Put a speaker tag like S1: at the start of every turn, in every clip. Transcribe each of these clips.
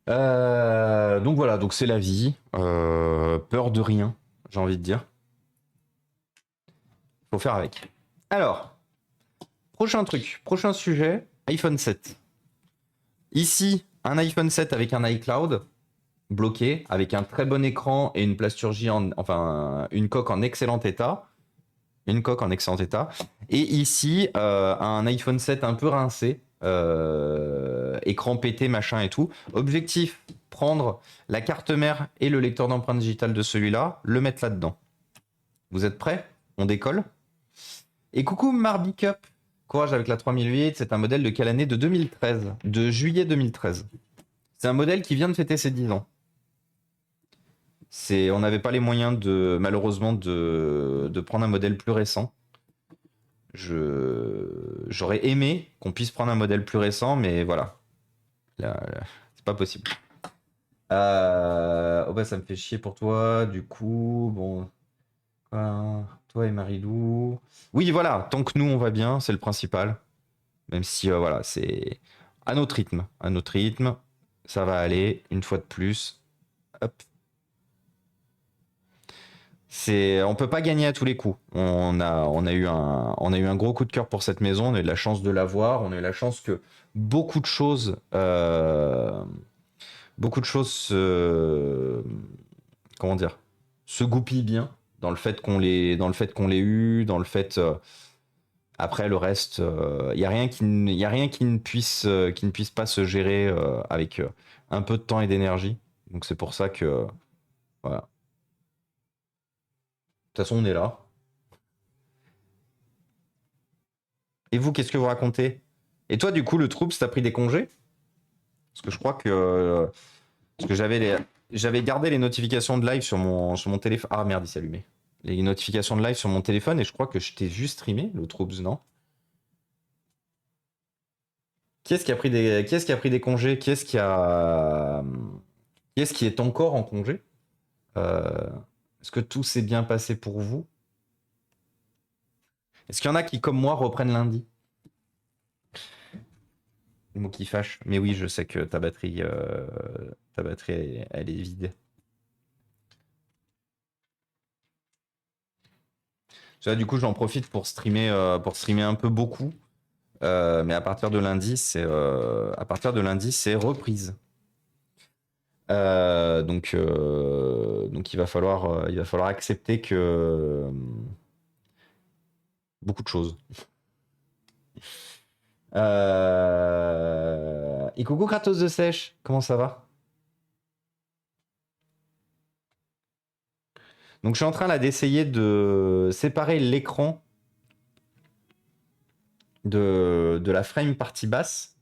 S1: Donc voilà, donc c'est la vie. Peur de rien, j'ai envie de dire. Faut faire avec. Alors, prochain truc, prochain sujet, iPhone 7. Ici, un iPhone 7 avec un iCloud bloqué, avec un très bon écran et une plasturgie, enfin une coque en excellent état. Une coque en excellent état. Et ici, un iPhone 7 un peu rincé, écran pété, machin et tout. Objectif, prendre la carte mère et le lecteur d'empreinte digitale de celui-là, le mettre là-dedans. Vous êtes prêts? On décolle? Et coucou Marby Cup. Courage avec la 3008, c'est un modèle de quelle année? De 2013, de juillet 2013. C'est un modèle qui vient de fêter ses 10 ans. On n'avait pas les moyens malheureusement de prendre un modèle plus récent. J'aurais aimé qu'on puisse prendre un modèle plus récent, mais voilà. Là, c'est pas possible. Oh bah ça me fait chier pour toi, du coup, bon. Toi et Marilou. Oui, voilà, tant que nous on va bien, c'est le principal. Même si, voilà, c'est à notre rythme. À notre rythme, ça va aller, une fois de plus. Hop. On peut pas gagner à tous les coups. On a eu un gros coup de cœur pour cette maison. On a eu de la chance de l'avoir. On a eu la chance que beaucoup de choses, comment dire, se goupillent bien dans le fait qu'on l'ait eu, dans le fait. Après le reste, il y a rien y a rien qui ne puisse pas se gérer avec un peu de temps et d'énergie. Donc c'est pour ça que, voilà. De toute façon, on est là. Et vous, qu'est-ce que vous racontez? Et toi, du coup, le trouble, t'as pris des congés? Parce que je crois que. Parce que j'avais gardé les notifications de live sur mon téléphone. Ah merde, il s'est allumé. Les notifications de live sur mon téléphone et je crois que je t'ai vu streamer, le trouble, non? Qui est-ce qui a pris des congés? Qui est-ce qui est encore en congé? Euh, Est-ce que tout s'est bien passé pour vous? Est-ce qu'il y en a qui, comme moi, reprennent lundi? Le mot qui fâche. Mais oui, je sais que ta batterie, elle est vide. Là, du coup, j'en profite pour streamer un peu beaucoup. Mais à partir de lundi, c'est reprise. Donc il va falloir accepter que beaucoup de choses. Et coucou Kratos de Sèche, comment ça va? Donc je suis en train là d'essayer de séparer l'écran de la frame partie basse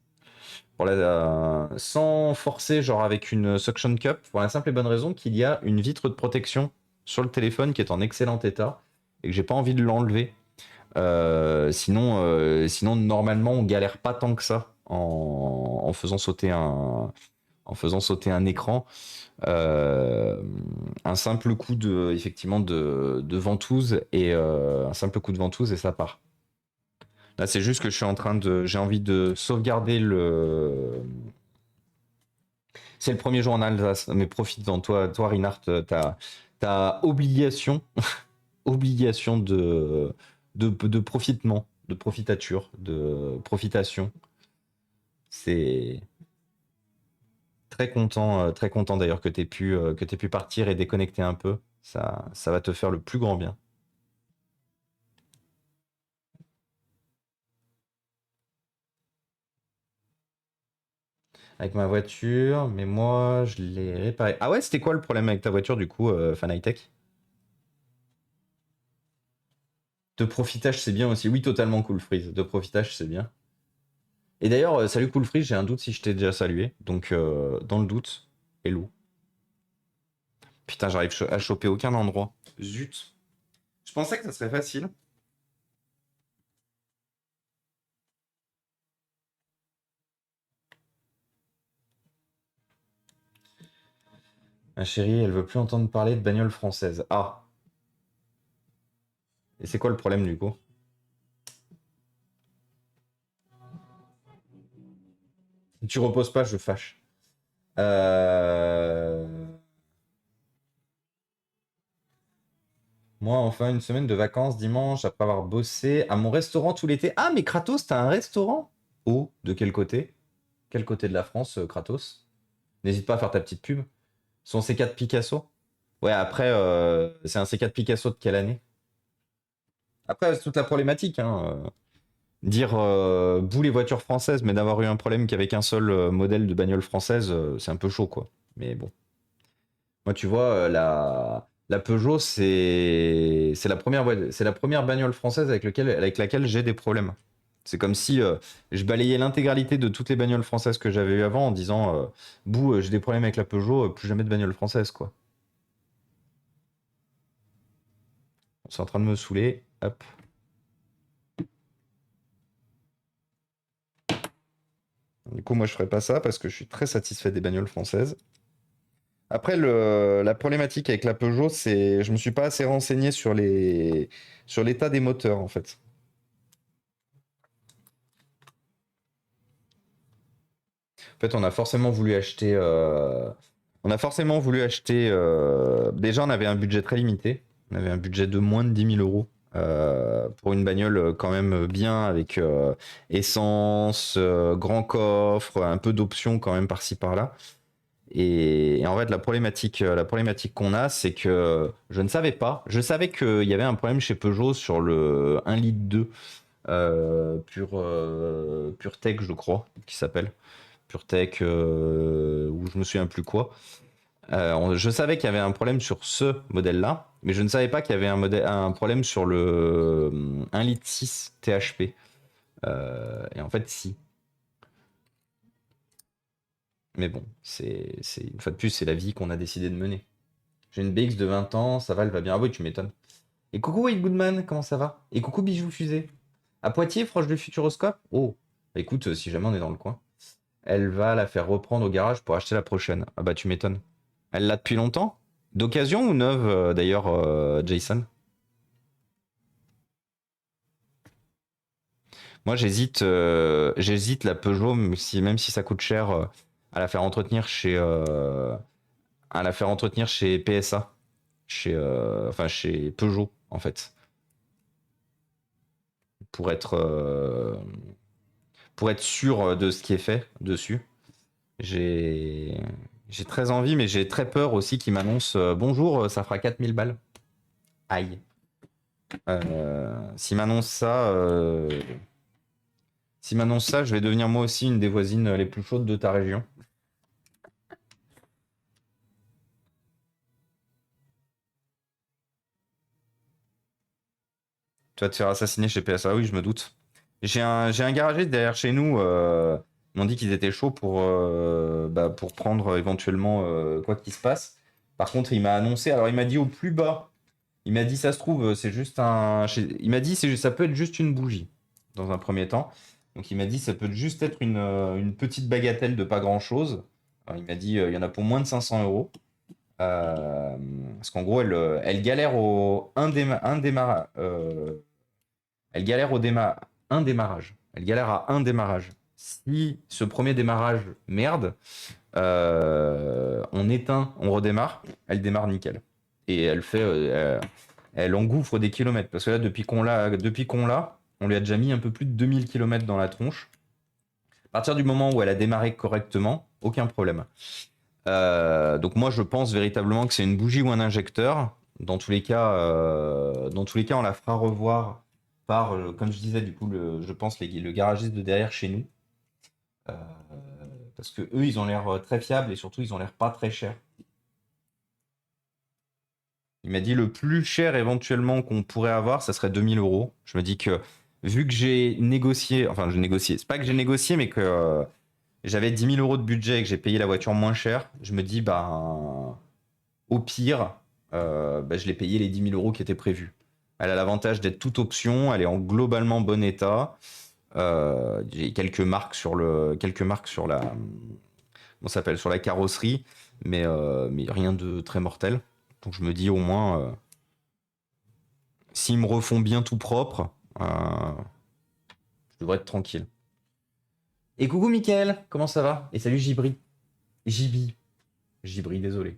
S1: sans forcer, genre avec une suction cup, pour la simple et bonne raison qu'il y a une vitre de protection sur le téléphone qui est en excellent état et que j'ai pas envie de l'enlever. Sinon, normalement, on galère pas tant que ça en faisant sauter un écran. Euh, un simple coup de ventouse et un simple coup de ventouse et ça part. Là, c'est juste que j'ai envie de sauvegarder c'est le premier jour en Alsace, mais profite-en. Toi, Reinhardt, t'as obligation, obligation de profitement, de profitature, de profitation. C'est très content d'ailleurs que t'aies pu partir et déconnecter un peu. Ça va te faire le plus grand bien. Avec ma voiture, mais moi, je l'ai réparée. Ah ouais, c'était quoi le problème avec ta voiture du coup, Fanitech? De profitage, c'est bien aussi. Oui, totalement cool, Freeze. De profitage, c'est bien. Et d'ailleurs, salut Cool Freeze, j'ai un doute si je t'ai déjà salué. Donc, dans le doute, hello. Putain, j'arrive à choper aucun endroit. Zut. Je pensais que ça serait facile. Ma chérie, elle veut plus entendre parler de bagnole française. Ah. Et c'est quoi le problème du coup? Si tu reposes pas, je fâche. Euh, Moi, enfin, une semaine de vacances dimanche après avoir bossé à mon restaurant tout l'été. Ah, mais Kratos, t'as un restaurant? Oh, de quel côté? Quel côté de la France, Kratos? N'hésite pas à faire ta petite pub. Son C4 Picasso? Ouais, après, c'est un C4 Picasso de quelle année? Après, c'est toute la problématique, hein. Dire bout les voitures françaises, mais d'avoir eu un problème qu'avec un seul modèle de bagnole française, c'est un peu chaud, quoi. Mais bon. Moi, tu vois, la Peugeot, c'est c'est la première bagnole française avec laquelle j'ai des problèmes. C'est comme si je balayais l'intégralité de toutes les bagnoles françaises que j'avais eues avant en disant bouh, j'ai des problèmes avec la Peugeot, plus jamais de bagnole française, quoi. C'est en train de me saouler. Hop. Du coup, moi, je ferai pas ça parce que je suis très satisfait des bagnoles françaises. Après, la problématique avec la Peugeot, c'est je me suis pas assez renseigné sur l'état des moteurs, en fait. En fait, on a forcément voulu acheter. Déjà, on avait un budget très limité. On avait un budget de moins de 10 000 € pour une bagnole quand même bien avec essence, grand coffre, un peu d'options quand même par-ci par-là. Et en fait, la problématique qu'on a, c'est que je ne savais pas. Je savais qu'il y avait un problème chez Peugeot sur le 1 litre 2 PureTech, je crois, qui s'appelle. PureTech, ou je me souviens plus quoi. Je savais qu'il y avait un problème sur ce modèle-là, mais je ne savais pas qu'il y avait un problème sur le 1 litre 6 THP. Et en fait, si. Mais bon, une fois de plus, c'est la vie qu'on a décidé de mener. J'ai une BX de 20 ans, ça va, elle va bien. Ah oui, tu m'étonnes. Et coucou Wade Goodman, comment ça va? Et coucou Bijou Fusée. À Poitiers, proche du Futuroscope? Oh, bah écoute, si jamais on est dans le coin. Elle va la faire reprendre au garage pour acheter la prochaine. Ah bah tu m'étonnes. Elle l'a depuis longtemps? D'occasion ou neuve d'ailleurs, Jason? Moi j'hésite la Peugeot, même si ça coûte cher, à la faire entretenir chez PSA, enfin chez Peugeot en fait, pour être euh, pour être sûr de ce qui est fait dessus. J'ai j'ai très envie, mais j'ai très peur aussi qu'il m'annonce bonjour, ça fera 4 000 balles. Aïe. S'il m'annonce ça, je vais devenir moi aussi une des voisines les plus chaudes de ta région. Tu vas te faire assassiner chez PSA, oui, je me doute. J'ai un garagiste derrière chez nous. Ils m'ont dit qu'ils étaient chauds pour prendre éventuellement quoi qu'il se passe. Par contre, il m'a annoncé, alors il m'a dit au plus bas, il m'a dit ça se trouve, c'est juste il m'a dit ça peut être juste une bougie dans un premier temps. Donc il m'a dit ça peut juste être une petite bagatelle de pas grand-chose. Alors, il m'a dit il y en a pour moins de 500 €. Parce qu'en gros, elle galère elle galère un démarrage. Elle galère à un démarrage. Si ce premier démarrage merde, on éteint, on redémarre, elle démarre nickel. Et elle engouffre des kilomètres. Parce que là, depuis qu'on l'a, on lui a déjà mis un peu plus de 2000 km dans la tronche. À partir du moment où elle a démarré correctement, aucun problème. Donc moi, je pense véritablement que c'est une bougie ou un injecteur. Dans tous les cas, on la fera revoir par, comme je disais, du coup, je pense le garagiste de derrière chez nous. Euh, Parce que eux, ils ont l'air très fiables et surtout, ils ont l'air pas très chers. Il m'a dit le plus cher éventuellement qu'on pourrait avoir, ça serait 2 000 €. Je me dis que vu que j'ai négocié, enfin, je négocié, c'est pas que j'ai négocié, mais que j'avais 10 000 € de budget et que j'ai payé la voiture moins cher, je me dis, bah, au pire, je l'ai payé les 10 000 € qui étaient prévus. Elle a l'avantage d'être toute option, elle est en globalement bon état. J'ai quelques marques sur sur la carrosserie, mais rien de très mortel. Donc je me dis au moins, s'ils me refont bien tout propre, je devrais être tranquille. Et coucou Mickaël, comment ça va? Et salut Gibri. Gibri, désolé.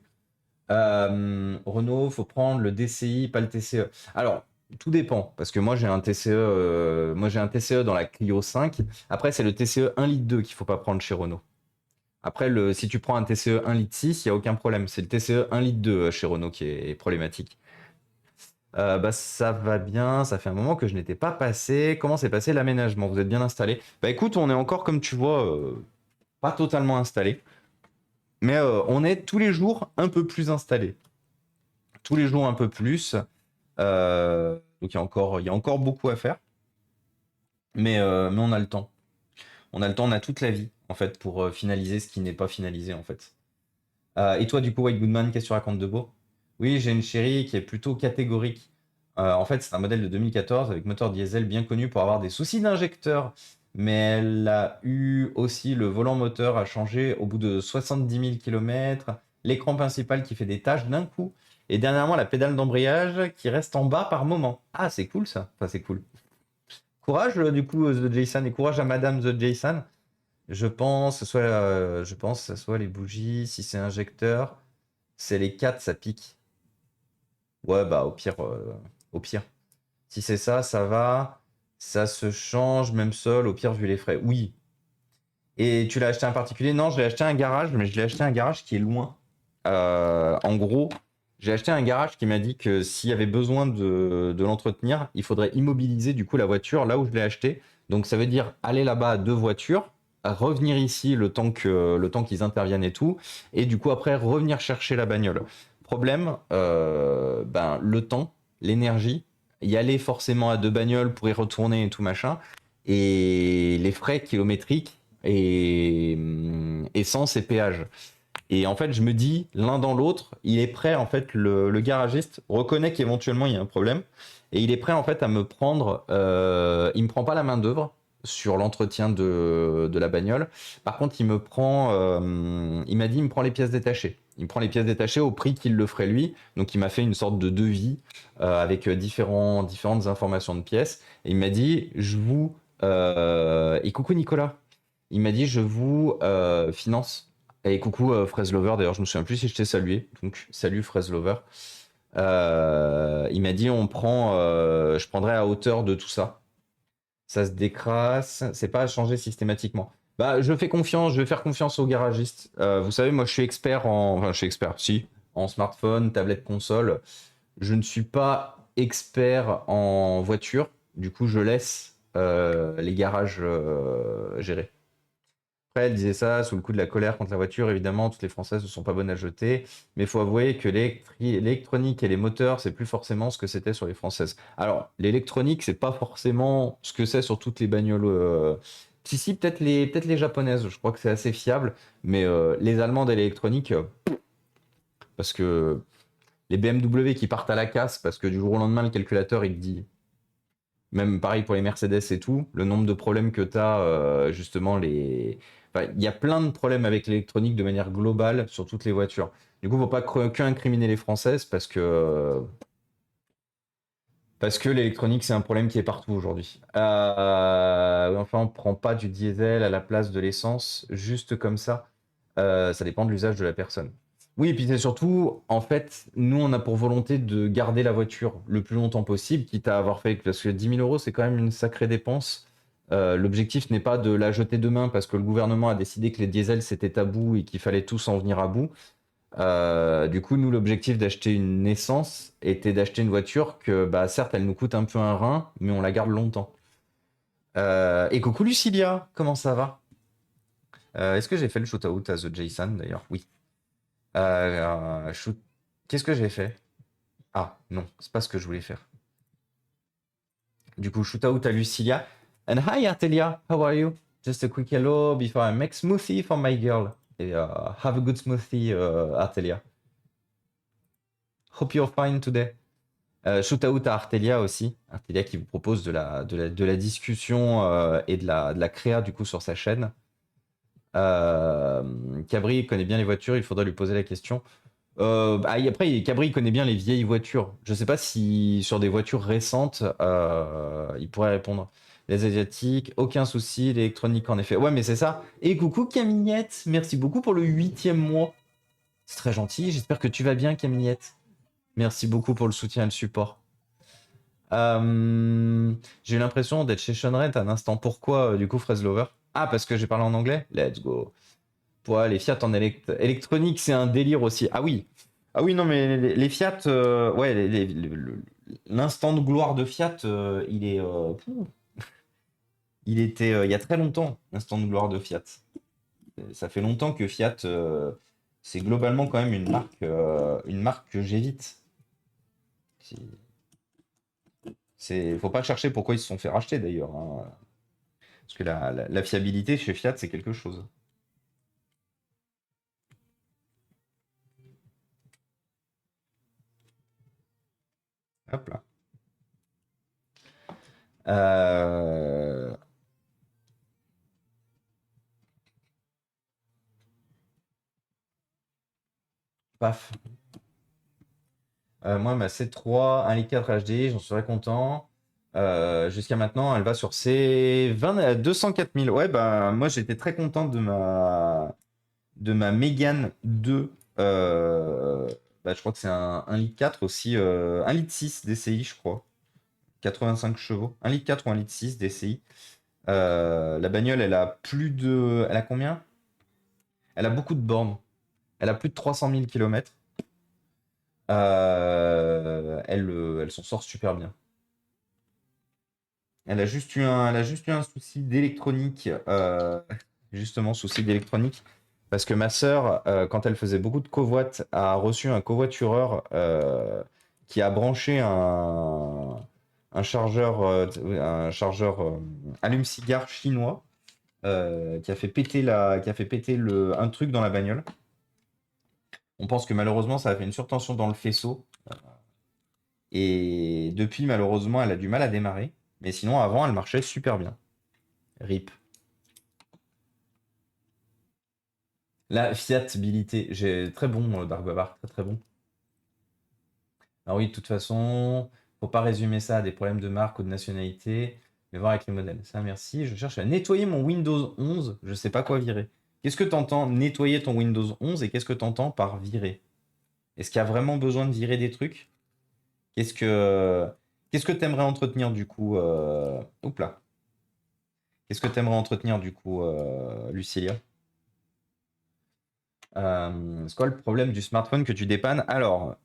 S1: Renault, faut prendre le DCI, pas le TCE. Alors, tout dépend, parce que moi j'ai un TCE dans la Clio 5. Après, c'est le TCE 1,2 litre qu'il faut pas prendre chez Renault. Après, si tu prends un TCE 1,6 litre, il n'y a aucun problème. C'est le TCE 1,2 litre chez Renault qui est problématique. Bah, ça va bien, ça fait un moment que je n'étais pas passé. Comment s'est passé l'aménagement? Vous êtes bien installé? Bah écoute, on est encore, comme tu vois, pas totalement installé. Mais on est tous les jours un peu plus installé. Tous les jours un peu plus. Donc il y a encore beaucoup à faire. Mais on a le temps. On a le temps, on a toute la vie, en fait, pour finaliser ce qui n'est pas finalisé, en fait. Et toi, du coup, White Goodman, qu'est-ce que tu racontes de beau? Oui, j'ai une chérie qui est plutôt catégorique. En fait, c'est un modèle de 2014 avec moteur diesel bien connu pour avoir des soucis d'injecteur. Mais elle a eu aussi le volant moteur à changer au bout de 70 000 km, l'écran principal qui fait des tâches d'un coup, et dernièrement la pédale d'embrayage qui reste en bas par moment. Ah, c'est cool ça. Enfin, c'est cool. Courage, du coup, The Jason, et courage à Madame The Jason. Je pense que ce soit les bougies. Si c'est injecteur, c'est les 4, ça pique. Ouais, bah au pire. Si c'est ça, ça va. Ça se change, même sol, au pire vu les frais. Oui. Et tu l'as acheté un particulier? Non, je l'ai acheté à un garage, mais je l'ai acheté à un garage qui est loin. En gros, j'ai acheté un garage qui m'a dit que s'il y avait besoin de l'entretenir, il faudrait immobiliser du coup la voiture là où je l'ai acheté. Donc ça veut dire aller là-bas à 2 voitures, revenir ici le temps qu'ils interviennent et tout, et du coup après revenir chercher la bagnole. Problème, ben, le temps, l'énergie, y aller forcément à 2 bagnoles pour y retourner et tout machin, et les frais kilométriques et essence et péage. Et en fait, je me dis, l'un dans l'autre, il est prêt, en fait, le garagiste reconnaît qu'éventuellement il y a un problème, et il est prêt, en fait, à me prendre, il me prend pas la main d'œuvre sur l'entretien de la bagnole. Par contre, il m'a dit, il me prend les pièces détachées. Il me prend les pièces détachées au prix qu'il le ferait lui. Donc, il m'a fait une sorte de devis avec différentes informations de pièces. Et il m'a dit, et coucou Nicolas. Il m'a dit, je vous finance. Et coucou Fraise Lover, d'ailleurs je me souviens plus si je t'ai salué, donc salut Fraise Lover. Il m'a dit je prendrai à hauteur de tout ça. Ça se décrasse, c'est pas à changer systématiquement. Bah je fais confiance, je vais faire confiance aux garagistes. Vous savez, moi je suis expert enfin je suis expert, si, en smartphone, tablette, console. Je ne suis pas expert en voiture, du coup je laisse les garages gérer. Après, elle disait ça sous le coup de la colère contre la voiture. Évidemment, toutes les Françaises ne sont pas bonnes à jeter. Mais il faut avouer que l'électronique et les moteurs, c'est plus forcément ce que c'était sur les Françaises. Alors, l'électronique, c'est pas forcément ce que c'est sur toutes les bagnoles. Si, peut-être les japonaises, je crois que c'est assez fiable. Mais les Allemandes et l'électronique, parce que les BMW qui partent à la casse, parce que du jour au lendemain, le calculateur, il te dit. Même pareil pour les Mercedes et tout, le nombre de problèmes que tu as, justement, enfin, il y a plein de problèmes avec l'électronique de manière globale sur toutes les voitures. Du coup, il ne faut pas que incriminer les Françaises parce que l'électronique, c'est un problème qui est partout aujourd'hui. Enfin, on ne prend pas du diesel à la place de l'essence, juste comme ça. Ça dépend de l'usage de la personne. Oui, et puis c'est surtout, en fait, nous, on a pour volonté de garder la voiture le plus longtemps possible, quitte à avoir fait, parce que 10 000 euros, c'est quand même une sacrée dépense. L'objectif n'est pas de la jeter demain parce que le gouvernement a décidé que les diesels c'était tabou et qu'il fallait tous en venir à bout. Du coup, nous, l'objectif d'acheter une essence était d'acheter une voiture que, bah, certes, elle nous coûte un peu un rein, mais on la garde longtemps. Et coucou Lucilia, comment ça va? Est-ce que j'ai fait le shootout à The Jason d'ailleurs? Oui. Shoot... Qu'est-ce que j'ai fait? Ah, non, c'est pas ce que je voulais faire. Du coup, shootout à Lucilia. And hi Artelia, how are you? Just a quick hello before I make smoothie for my girl. Have a good smoothie, Artelia. Hope you're fine today. Shootout à Artelia aussi. Artelia qui vous propose de la discussion et de la créa du coup sur sa chaîne. Cabri connaît bien les voitures, il faudrait lui poser la question. Après, Cabri connaît bien les vieilles voitures. Je sais pas si sur des voitures récentes, il pourrait répondre. Les Asiatiques, aucun souci. L'électronique, en effet. Ouais, mais c'est ça. Et coucou Camillette, merci beaucoup pour le 8e mois. C'est très gentil. J'espère que tu vas bien, Camillette. Merci beaucoup pour le soutien et le support. J'ai eu l'impression d'être chez Sean Rent un instant. Pourquoi, du coup, Fraise Lover? Ah, parce que j'ai parlé en anglais? Let's go. Ouais, les Fiat en électronique, c'est un délire aussi. Ah oui. Ah oui, non, mais les Fiat, ouais, l'instant de gloire de Fiat, il est. Il était il y a très longtemps, l'instant de gloire de Fiat. Ça fait longtemps que Fiat, c'est globalement quand même une marque que j'évite. Faut pas chercher pourquoi ils se sont fait racheter d'ailleurs, hein. Parce que la fiabilité chez Fiat, c'est quelque chose. Hop là. Paf. Moi, ma C3, 1,4 Litre HD, j'en serais content. Jusqu'à maintenant, elle va sur ses 204 000. Ouais, bah, moi, j'étais très content de ma Mégane 2. Bah, je crois que c'est un 1,4 litre aussi. 1,6 litre DCI, je crois. 85 chevaux. 1,4 litre ou 1,6 litre DCI. La bagnole, elle a plus de. Elle a combien? Elle a beaucoup de bornes. Elle a plus de 300 000 km. Elle s'en sort super bien. Elle a juste eu un souci d'électronique. Justement, souci d'électronique. Parce que ma sœur, quand elle faisait beaucoup de covoites, a reçu un covoitureur qui a branché un chargeur allume-cigare chinois qui a fait péter un truc dans la bagnole. On pense que malheureusement, ça a fait une surtension dans le faisceau. Et depuis, malheureusement, elle a du mal à démarrer. Mais sinon, avant, elle marchait super bien. RIP. La fiabilité. J'ai très bon, Dark Babar, très très bon. Alors oui, de toute façon, faut pas résumer ça à des problèmes de marque ou de nationalité, mais voir avec les modèles. Ça, merci. Je cherche à nettoyer mon Windows 11. Je sais pas quoi virer. Qu'est-ce que tu entends nettoyer ton Windows 11 et qu'est-ce que tu entends par virer? Est-ce qu'il y a vraiment besoin de virer des trucs? Qu'est-ce que tu aimerais entretenir du coup Oups là. Qu'est-ce que tu aimerais entretenir du coup, Lucilia? C'est quoi le problème du smartphone que tu dépannes? Alors,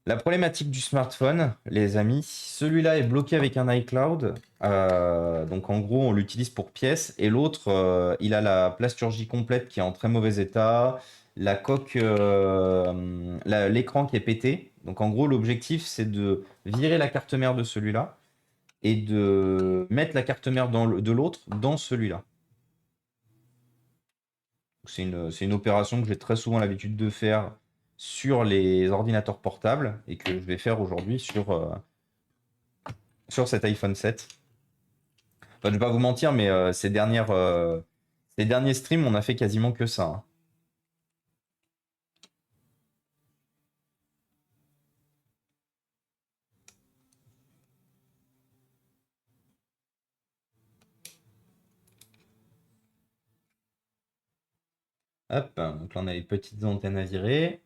S1: la problématique du smartphone, les amis, celui-là est bloqué avec un iCloud. Donc en gros, on l'utilise pour pièces. Et l'autre, il a la plasturgie complète qui est en très mauvais état. La coque, l'écran qui est pété. Donc en gros, l'objectif, c'est de virer la carte mère de celui-là et de mettre la carte mère de l'autre dans celui-là. C'est une opération que j'ai très souvent l'habitude de faire sur les ordinateurs portables et que je vais faire aujourd'hui sur cet iPhone 7. Enfin, je ne vais pas vous mentir, mais ces derniers streams, on a fait quasiment que ça, hein. Hop, donc là on a les petites antennes à virer.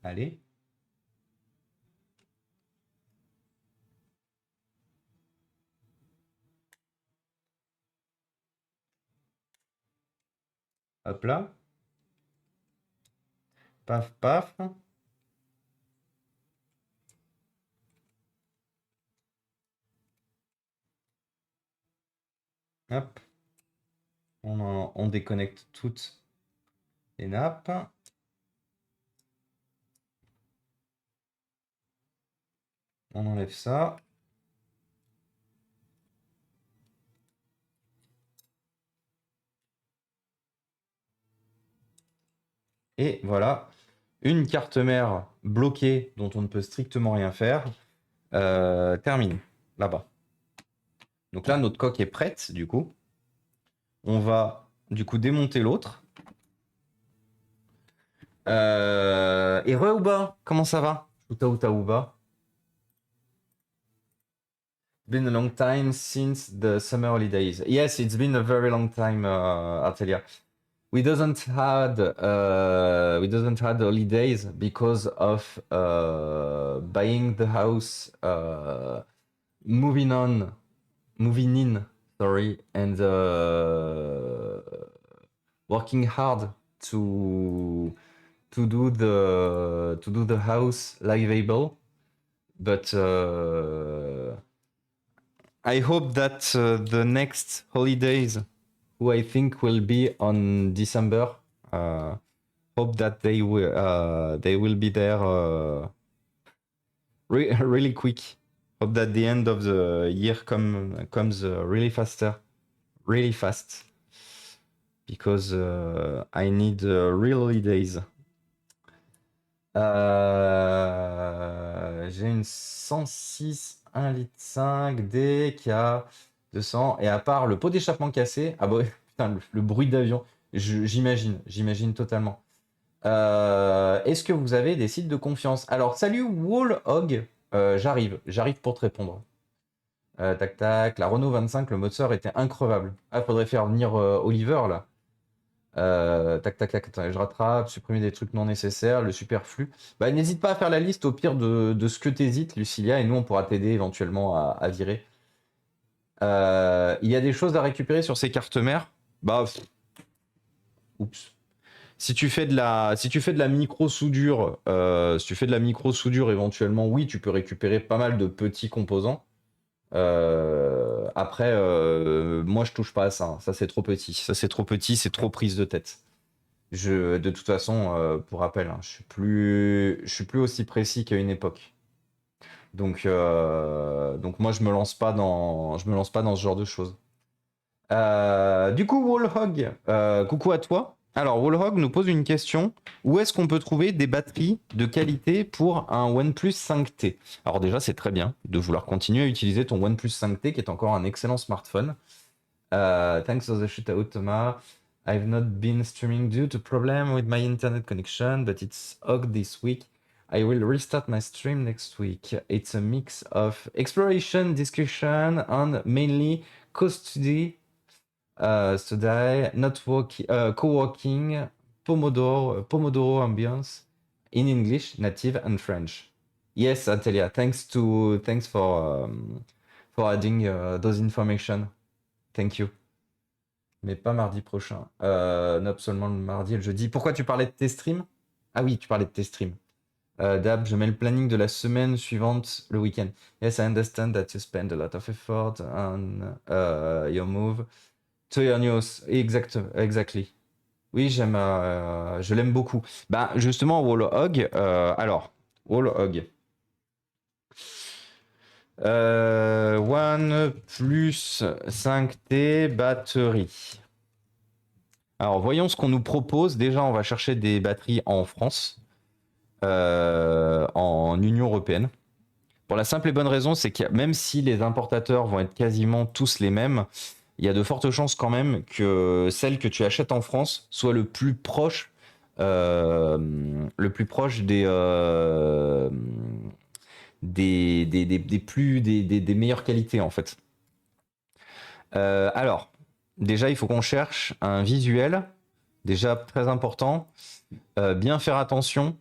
S1: Allez. Hop là. Paf, paf. Hop. On déconnecte toutes les nappes. On enlève ça. Et voilà, une carte mère bloquée dont on ne peut strictement rien faire. Terminé, là-bas. Donc là, notre coque est prête, du coup. On va, du coup, démonter l'autre. Et Ouba, comment ça va? Outa Ouba. Been a long time since the summer holidays. Yes, it's been a very long time, Artelia. We doesn't had holidays because of buying the house, moving in, sorry, and working hard to do the house livable. But I hope that the next holidays, who I think will be on December, hope that they will be there really quick. Hope that the end of the year comes really really fast, because I need real holidays. J'ai une 106 1,5 litre DK 200, et à part le pot d'échappement cassé, ah bah ouais, putain, le bruit d'avion, j'imagine totalement. Est-ce que vous avez des sites de confiance? Alors, salut Wallhog, j'arrive pour te répondre. Tac tac, la Renault 25, le moteur était increvable. Ah, faudrait faire venir Oliver là. Tac tac tac, attends, je rattrape, supprimer des trucs non nécessaires, le superflu. Bah, n'hésite pas à faire la liste au pire de ce que t'hésites, Lucilia, et nous on pourra t'aider éventuellement à virer. Il y a des choses à récupérer sur ces cartes mères. Bah, oups. Si tu fais de la micro soudure, éventuellement, oui, tu peux récupérer pas mal de petits composants. Après, moi je touche pas à ça. Hein. Ça c'est trop petit. C'est trop prise de tête. De toute façon, pour rappel, hein, je suis plus aussi précis qu'à une époque. Donc moi je me lance pas dans ce genre de choses. Du coup, Wallhog, coucou à toi. Alors, Wallhog nous pose une question. Où est-ce qu'on peut trouver des batteries de qualité pour un OnePlus 5T? Alors déjà, c'est très bien de vouloir continuer à utiliser ton OnePlus 5T, qui est encore un excellent smartphone. Thanks for the shootout, Thomas. I've not been streaming due to problem with my internet connection, but it's hogged this week. I will restart my stream next week. It's a mix of exploration, discussion, and mainly custody. Today, co-working, Pomodoro ambience in English, native and French. Yes, Atelia, thanks for adding those information. Thank you. Mais pas mardi prochain. Non, seulement le mardi et le jeudi. Pourquoi tu parlais de tes streams? Ah oui, tu parlais de tes streams. Dab, je mets le planning de la semaine suivante le week-end. Yes, I understand that you spend a lot of effort on your move. To your news, exactly. Oui, je l'aime beaucoup. Bah, justement, Wallhog, alors, Wallhog. OnePlus 5T batterie. Alors, voyons ce qu'on nous propose. Déjà, on va chercher des batteries en France, en Union européenne. Pour la simple et bonne raison, c'est que même si les importateurs vont être quasiment tous les mêmes, il y a de fortes chances quand même que celle que tu achètes en France soit le plus proche des meilleures qualités en fait. Alors, déjà, il faut qu'on cherche un visuel, déjà très important. Bien faire attention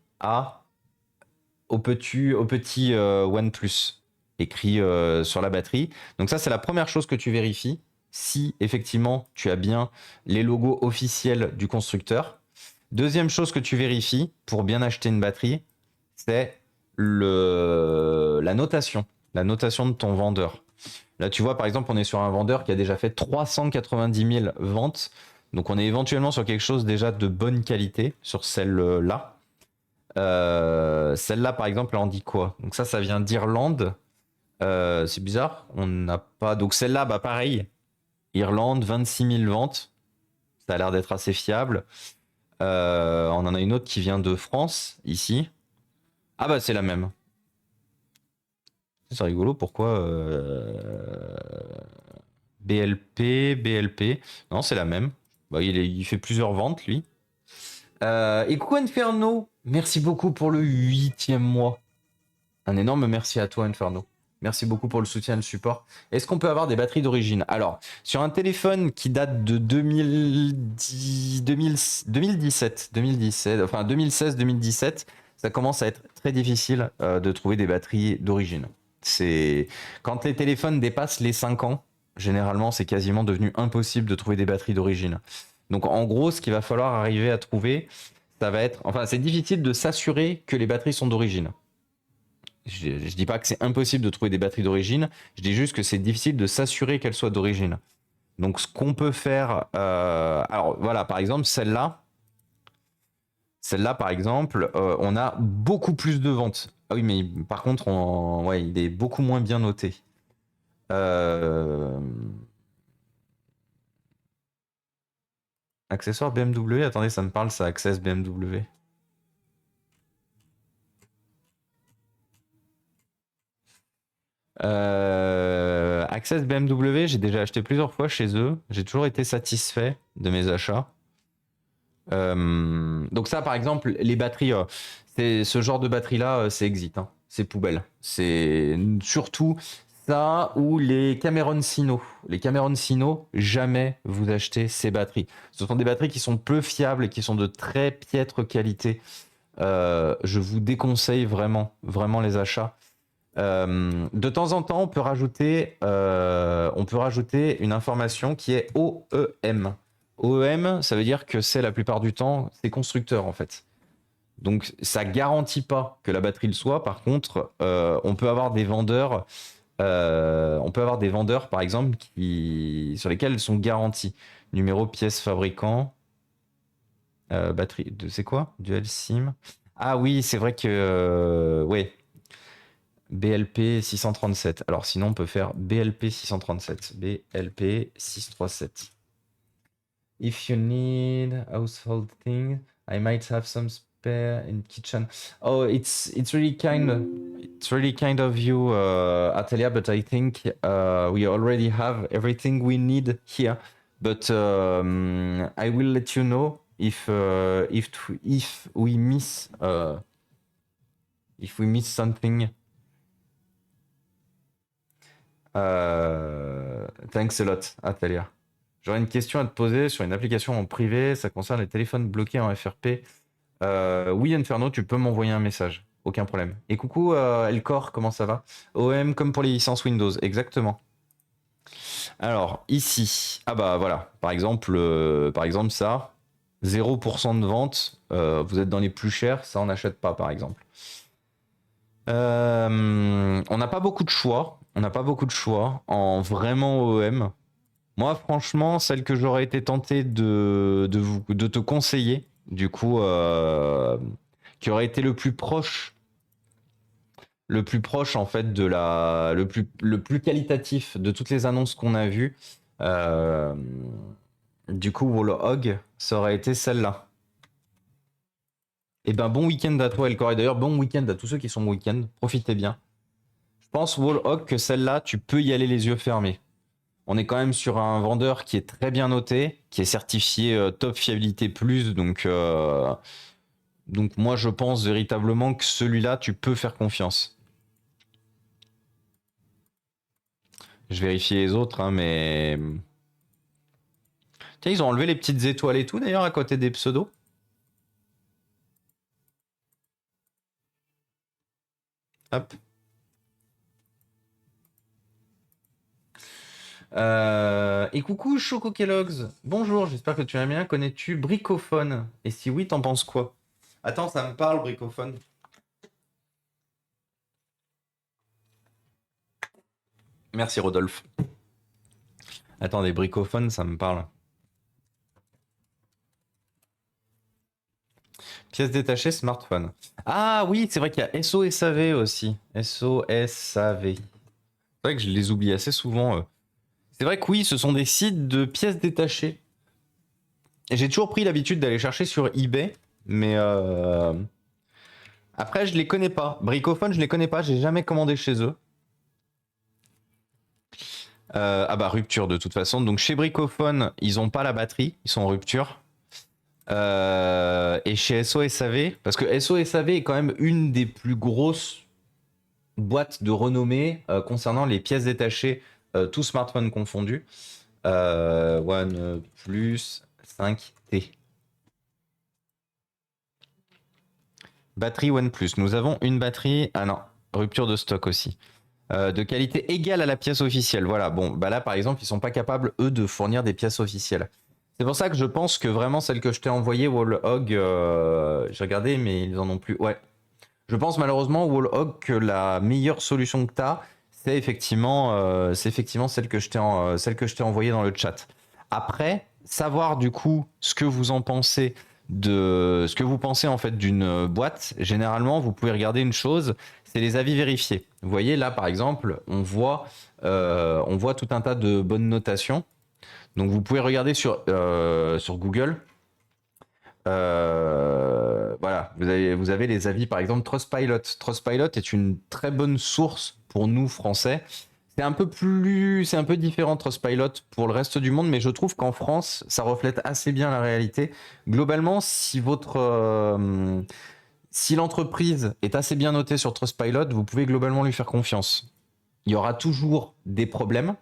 S1: au petit OnePlus écrit sur la batterie. Donc ça, c'est la première chose que tu vérifies. Si effectivement tu as bien les logos officiels du constructeur. Deuxième chose que tu vérifies pour bien acheter une batterie, c'est la notation de ton vendeur. Là, tu vois, par exemple, on est sur un vendeur qui a déjà fait 390 000 ventes. Donc, on est éventuellement sur quelque chose déjà de bonne qualité sur celle-là. Celle-là, par exemple, elle en dit quoi? Donc ça vient d'Irlande. C'est bizarre, on n'a pas... Donc celle-là, bah pareil. Irlande, 26 000 ventes. Ça a l'air d'être assez fiable. On en a une autre qui vient de France, ici. Ah bah c'est la même. C'est rigolo, pourquoi BLP. Non, c'est la même. Bah, il fait plusieurs ventes, lui. Et coucou Inferno, merci beaucoup pour le 8e mois. Un énorme merci à toi Inferno. Merci beaucoup pour le soutien et le support. Est-ce qu'on peut avoir des batteries d'origine? Alors, sur un téléphone qui date de 2017, enfin 2016-2017, ça commence à être très difficile de trouver des batteries d'origine. C'est quand les téléphones dépassent les 5 ans, généralement, c'est quasiment devenu impossible de trouver des batteries d'origine. Donc, en gros, ce qu'il va falloir arriver à trouver, ça va être, enfin, c'est difficile de s'assurer que les batteries sont d'origine. Je dis pas que c'est impossible de trouver des batteries d'origine, je dis juste que c'est difficile de s'assurer qu'elles soient d'origine. Donc ce qu'on peut faire, alors voilà, par exemple celle-là par exemple, on a beaucoup plus de ventes. Ah oui, mais par contre, ouais, il est beaucoup moins bien noté. Accessoire BMW, attendez, ça me parle, ça, Access BMW. Access BMW, j'ai déjà acheté plusieurs fois chez eux. J'ai toujours été satisfait de mes achats. Donc ça, par exemple, les batteries, ce genre de batterie-là, c'est exit, hein. C'est poubelle. C'est surtout ça ou les Cameron Sino. Les Cameron Sino, jamais vous achetez ces batteries. Ce sont des batteries qui sont peu fiables et qui sont de très piètre qualité. Je vous déconseille vraiment, vraiment les achats. De temps en temps, on peut rajouter une information qui est OEM. OEM, ça veut dire que c'est la plupart du temps, c'est constructeur en fait. Donc ça garantit pas que la batterie le soit. Par contre, on peut avoir des vendeurs, par exemple, sur lesquels elles sont garanties. Numéro, pièce, fabricant, batterie. C'est quoi? Dual SIM. Ah oui, c'est vrai que, ouais. BLP 637. Alors sinon, on peut faire BLP 637. BLP 637. If you need household things, I might have some spare in kitchen. Oh, it's really kind of you, Atelier, but I think we already have everything we need here. But I will let you know if we miss something. Thanks a lot, Atalia. J'aurais une question à te poser sur une application en privé. Ça concerne les téléphones bloqués en FRP. Oui, Inferno, tu peux m'envoyer un message. Aucun problème. Et coucou, Elcor, comment ça va? OM comme pour les licences Windows, exactement. Alors, ici, ah bah voilà, par exemple ça, 0% de vente, vous êtes dans les plus chers, ça on n'achète pas, par exemple. On n'a pas beaucoup de choix. En vraiment OEM. Moi, franchement, celle que j'aurais été tenté de te conseiller, du coup, qui aurait été le plus proche en fait le plus qualitatif de toutes les annonces qu'on a vues. Du coup, Wallhog, ça aurait été celle-là. Et ben bon week-end à toi, Elcor. Et d'ailleurs, bon week-end à tous ceux qui sont week-end. Profitez bien. Je pense, Wallhog, que celle-là, tu peux y aller les yeux fermés. On est quand même sur un vendeur qui est très bien noté, qui est certifié top fiabilité plus. Donc moi, je pense véritablement que celui-là, tu peux faire confiance. Je vérifie les autres, hein, mais... Tiens, ils ont enlevé les petites étoiles et tout, d'ailleurs, à côté des pseudos. Hop. Et coucou Choco Kellogg's. Bonjour, j'espère que tu vas bien. Connais-tu Bricophone? Et si oui, t'en penses quoi? Attends, ça me parle, Bricophone. Merci Rodolphe. Attendez, Bricophone, ça me parle. Pièces détachées, smartphone. Ah oui, c'est vrai qu'il y a SOSAV aussi. SOSAV. C'est vrai que je les oublie assez souvent. C'est vrai que oui, ce sont des sites de pièces détachées. Et j'ai toujours pris l'habitude d'aller chercher sur eBay, mais après je les connais pas. Bricophone, je les connais pas, j'ai jamais commandé chez eux. Ah bah rupture de toute façon. Donc chez Bricophone, ils ont pas la batterie, ils sont en rupture. Et chez SO SAV, parce que SO SAV est quand même une des plus grosses boîtes de renommée concernant les pièces détachées, tous smartphones confondus. OnePlus 5T. Batterie OnePlus. Nous avons une batterie. Ah non, rupture de stock aussi. De qualité égale à la pièce officielle. Voilà, bon, bah là par exemple, ils sont pas capables, eux, de fournir des pièces officielles. C'est pour ça que je pense que vraiment celle que je t'ai envoyée, Wallhog, j'ai regardé, mais ils en ont plus. Ouais. Je pense malheureusement, Wallhog, que la meilleure solution que tu as, c'est effectivement celle que je t'ai envoyée dans le chat. Après, savoir du coup ce que vous en pensez ce que vous pensez en fait d'une boîte, généralement, vous pouvez regarder une chose, c'est les avis vérifiés. Vous voyez là, par exemple, on voit tout un tas de bonnes notations. Donc vous pouvez regarder sur Google. Voilà, vous avez les avis, par exemple, Trustpilot. Trustpilot est une très bonne source pour nous, Français. C'est un peu différent Trustpilot pour le reste du monde, mais je trouve qu'en France, ça reflète assez bien la réalité. Globalement, si l'entreprise est assez bien notée sur Trustpilot, vous pouvez globalement lui faire confiance. Il y aura toujours des problèmes,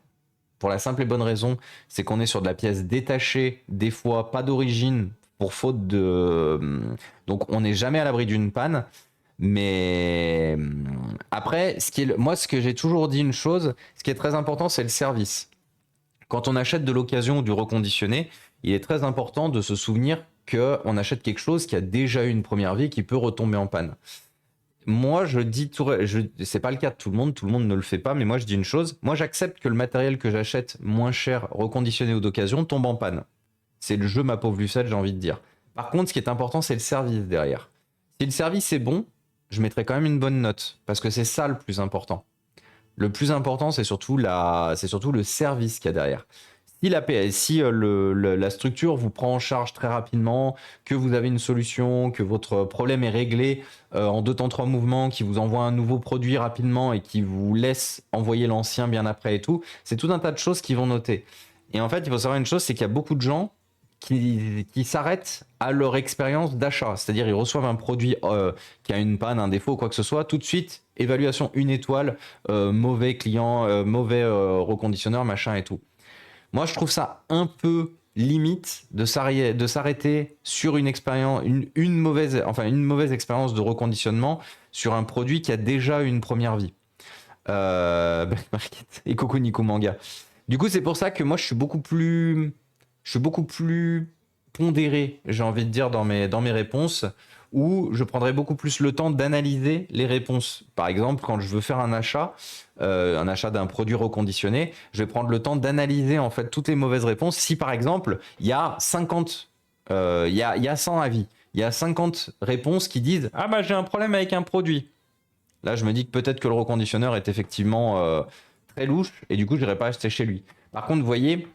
S1: pour la simple et bonne raison, c'est qu'on est sur de la pièce détachée, des fois pas d'origine, pour faute de... Donc on n'est jamais à l'abri d'une panne. Mais après, moi, ce que j'ai toujours dit une chose, ce qui est très important, c'est le service. Quand on achète de l'occasion ou du reconditionné, il est très important de se souvenir qu'on achète quelque chose qui a déjà eu une première vie, qui peut retomber en panne. Moi, c'est pas le cas de tout le monde ne le fait pas, mais moi je dis une chose, moi j'accepte que le matériel que j'achète moins cher, reconditionné ou d'occasion, tombe en panne. C'est le jeu, ma pauvre Lucette, j'ai envie de dire. Par contre, ce qui est important, c'est le service derrière. Si le service est bon, je mettrai quand même une bonne note, parce que c'est ça le plus important. Le plus important, c'est surtout le service qu'il y a derrière. Si la structure vous prend en charge très rapidement, que vous avez une solution, que votre problème est réglé en 2 temps 3 mouvements, qui vous envoie un nouveau produit rapidement et qui vous laisse envoyer l'ancien bien après et tout, c'est tout un tas de choses qui vont noter. Et en fait, il faut savoir une chose, c'est qu'il y a beaucoup de gens qui s'arrêtent à leur expérience d'achat. C'est-à-dire, ils reçoivent un produit qui a une panne, un défaut, quoi que ce soit, tout de suite, évaluation 1 étoile, mauvais client, mauvais reconditionneur, machin et tout. Moi, je trouve ça un peu limite de s'arrêter sur une expérience, une mauvaise expérience de reconditionnement sur un produit qui a déjà une première vie. Black Market et Coco Nico Manga. Du coup, c'est pour ça que moi, je suis beaucoup plus pondéré, j'ai envie de dire, dans mes réponses, où je prendrai beaucoup plus le temps d'analyser les réponses. Par exemple, quand je veux faire un achat d'un produit reconditionné, je vais prendre le temps d'analyser en fait toutes les mauvaises réponses. Si par exemple, il y a 50, il y a 100 avis, il y a 50 réponses qui disent « Ah bah j'ai un problème avec un produit ». Là, je me dis que peut-être que le reconditionneur est effectivement très louche et du coup, je n'irai pas acheter chez lui. Par contre, vous voyez,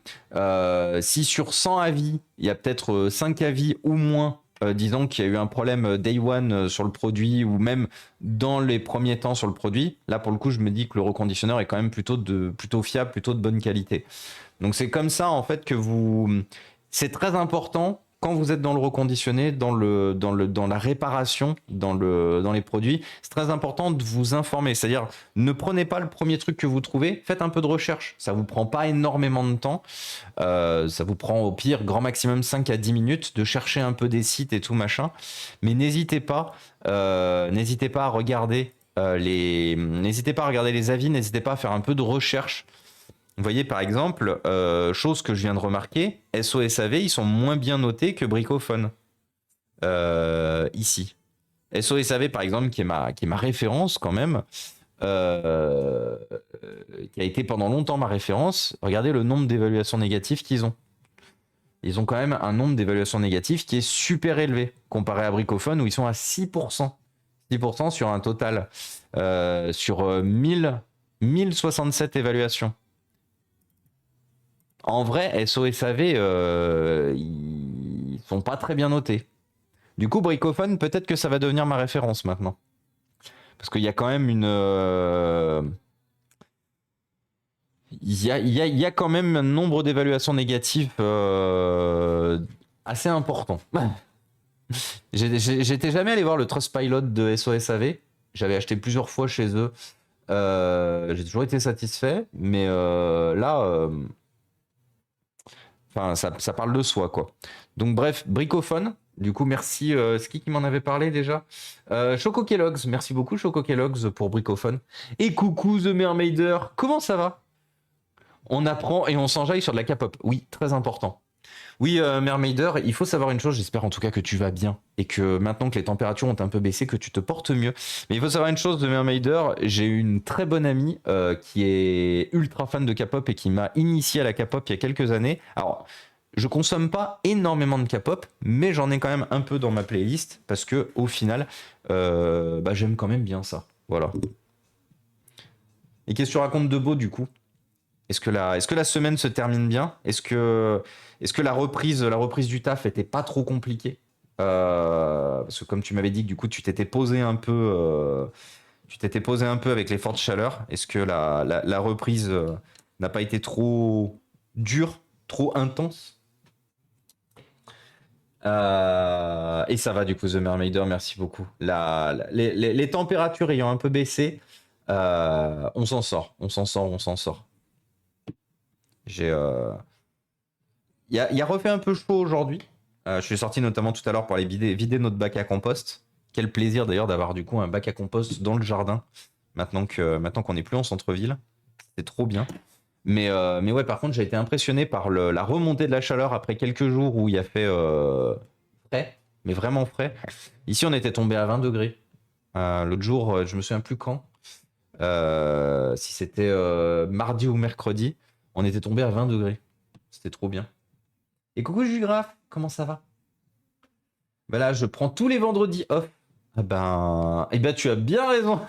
S1: si sur 100 avis, il y a peut-être 5 avis ou moins disant qu'il y a eu un problème day one sur le produit ou même dans les premiers temps sur le produit, là pour le coup je me dis que le reconditionneur est quand même plutôt fiable, plutôt de bonne qualité. Donc c'est comme ça en fait que c'est très important quand vous êtes dans le reconditionné, dans la réparation, dans les produits, c'est très important de vous informer. C'est-à-dire, ne prenez pas le premier truc que vous trouvez, faites un peu de recherche. Ça vous prend pas énormément de temps. Ça vous prend au pire, grand maximum 5 à 10 minutes de chercher un peu des sites et tout machin. Mais n'hésitez pas à regarder n'hésitez pas à regarder les avis, n'hésitez pas à faire un peu de recherche. Vous voyez, par exemple, chose que je viens de remarquer, SO SAV, ils sont moins bien notés que Bricophone. Ici. SO SAV, par exemple, qui est ma référence quand même, qui a été pendant longtemps ma référence, regardez le nombre d'évaluations négatives qu'ils ont. Ils ont quand même un nombre d'évaluations négatives qui est super élevé, comparé à Bricophone, où ils sont à 6%. 6% sur un total, sur 1067 évaluations. En vrai, SO SAV, ils sont pas très bien notés. Du coup, Bricophone, peut-être que ça va devenir ma référence maintenant. Parce qu'il y a quand même il y a quand même un nombre d'évaluations négatives assez important. J'étais jamais allé voir le Trustpilot de SOS AV. J'avais acheté plusieurs fois chez eux. J'ai toujours été satisfait, mais là, enfin, ça parle de soi, quoi. Donc bref, Bricophone. Du coup, merci. C'est qui m'en avait parlé déjà? Choco Kellogg's. Merci beaucoup, Choco Kellogg's, pour Bricophone. Et coucou, The Mermaider. Comment ça va? On apprend et on s'enjaille sur de la K-pop. Oui, très important. Oui, Mermaider, il faut savoir une chose, j'espère en tout cas que tu vas bien et que maintenant que les températures ont un peu baissé, que tu te portes mieux. Mais il faut savoir une chose de Mermaider, j'ai une très bonne amie qui est ultra fan de K-pop et qui m'a initié à la K-pop il y a quelques années. Alors, je consomme pas énormément de K-pop, mais j'en ai quand même un peu dans ma playlist parce que au final, bah, j'aime quand même bien ça. Voilà. Et qu'est-ce que tu racontes de beau du coup? Est-ce que la semaine se termine bien? Est-ce que la reprise du taf était pas trop compliquée? Parce que comme tu m'avais dit que du coup tu t'étais posé un peu avec les fortes chaleurs. Est-ce que la reprise n'a pas été trop dure, trop intense? Et ça va du coup, The Mermaider, merci beaucoup. Les températures ayant un peu baissé, on s'en sort, on s'en sort, on s'en sort. J'ai Il y a refait un peu chaud aujourd'hui. Je suis sorti notamment tout à l'heure pour aller vider notre bac à compost. Quel plaisir d'ailleurs d'avoir du coup un bac à compost dans le jardin maintenant qu'on n'est plus en centre-ville. C'est trop bien. Mais ouais, par contre, j'ai été impressionné par la remontée de la chaleur après quelques jours où il a fait frais, mais vraiment frais. Ici, on était tombé à 20 degrés. L'autre jour, je me souviens plus quand. Si c'était mardi ou mercredi, on était tombé à 20 degrés. C'était trop bien. Et coucou Jugraph, comment ça va? Bah là, je prends tous les vendredis off. Ah ben, eh ben, tu as bien raison.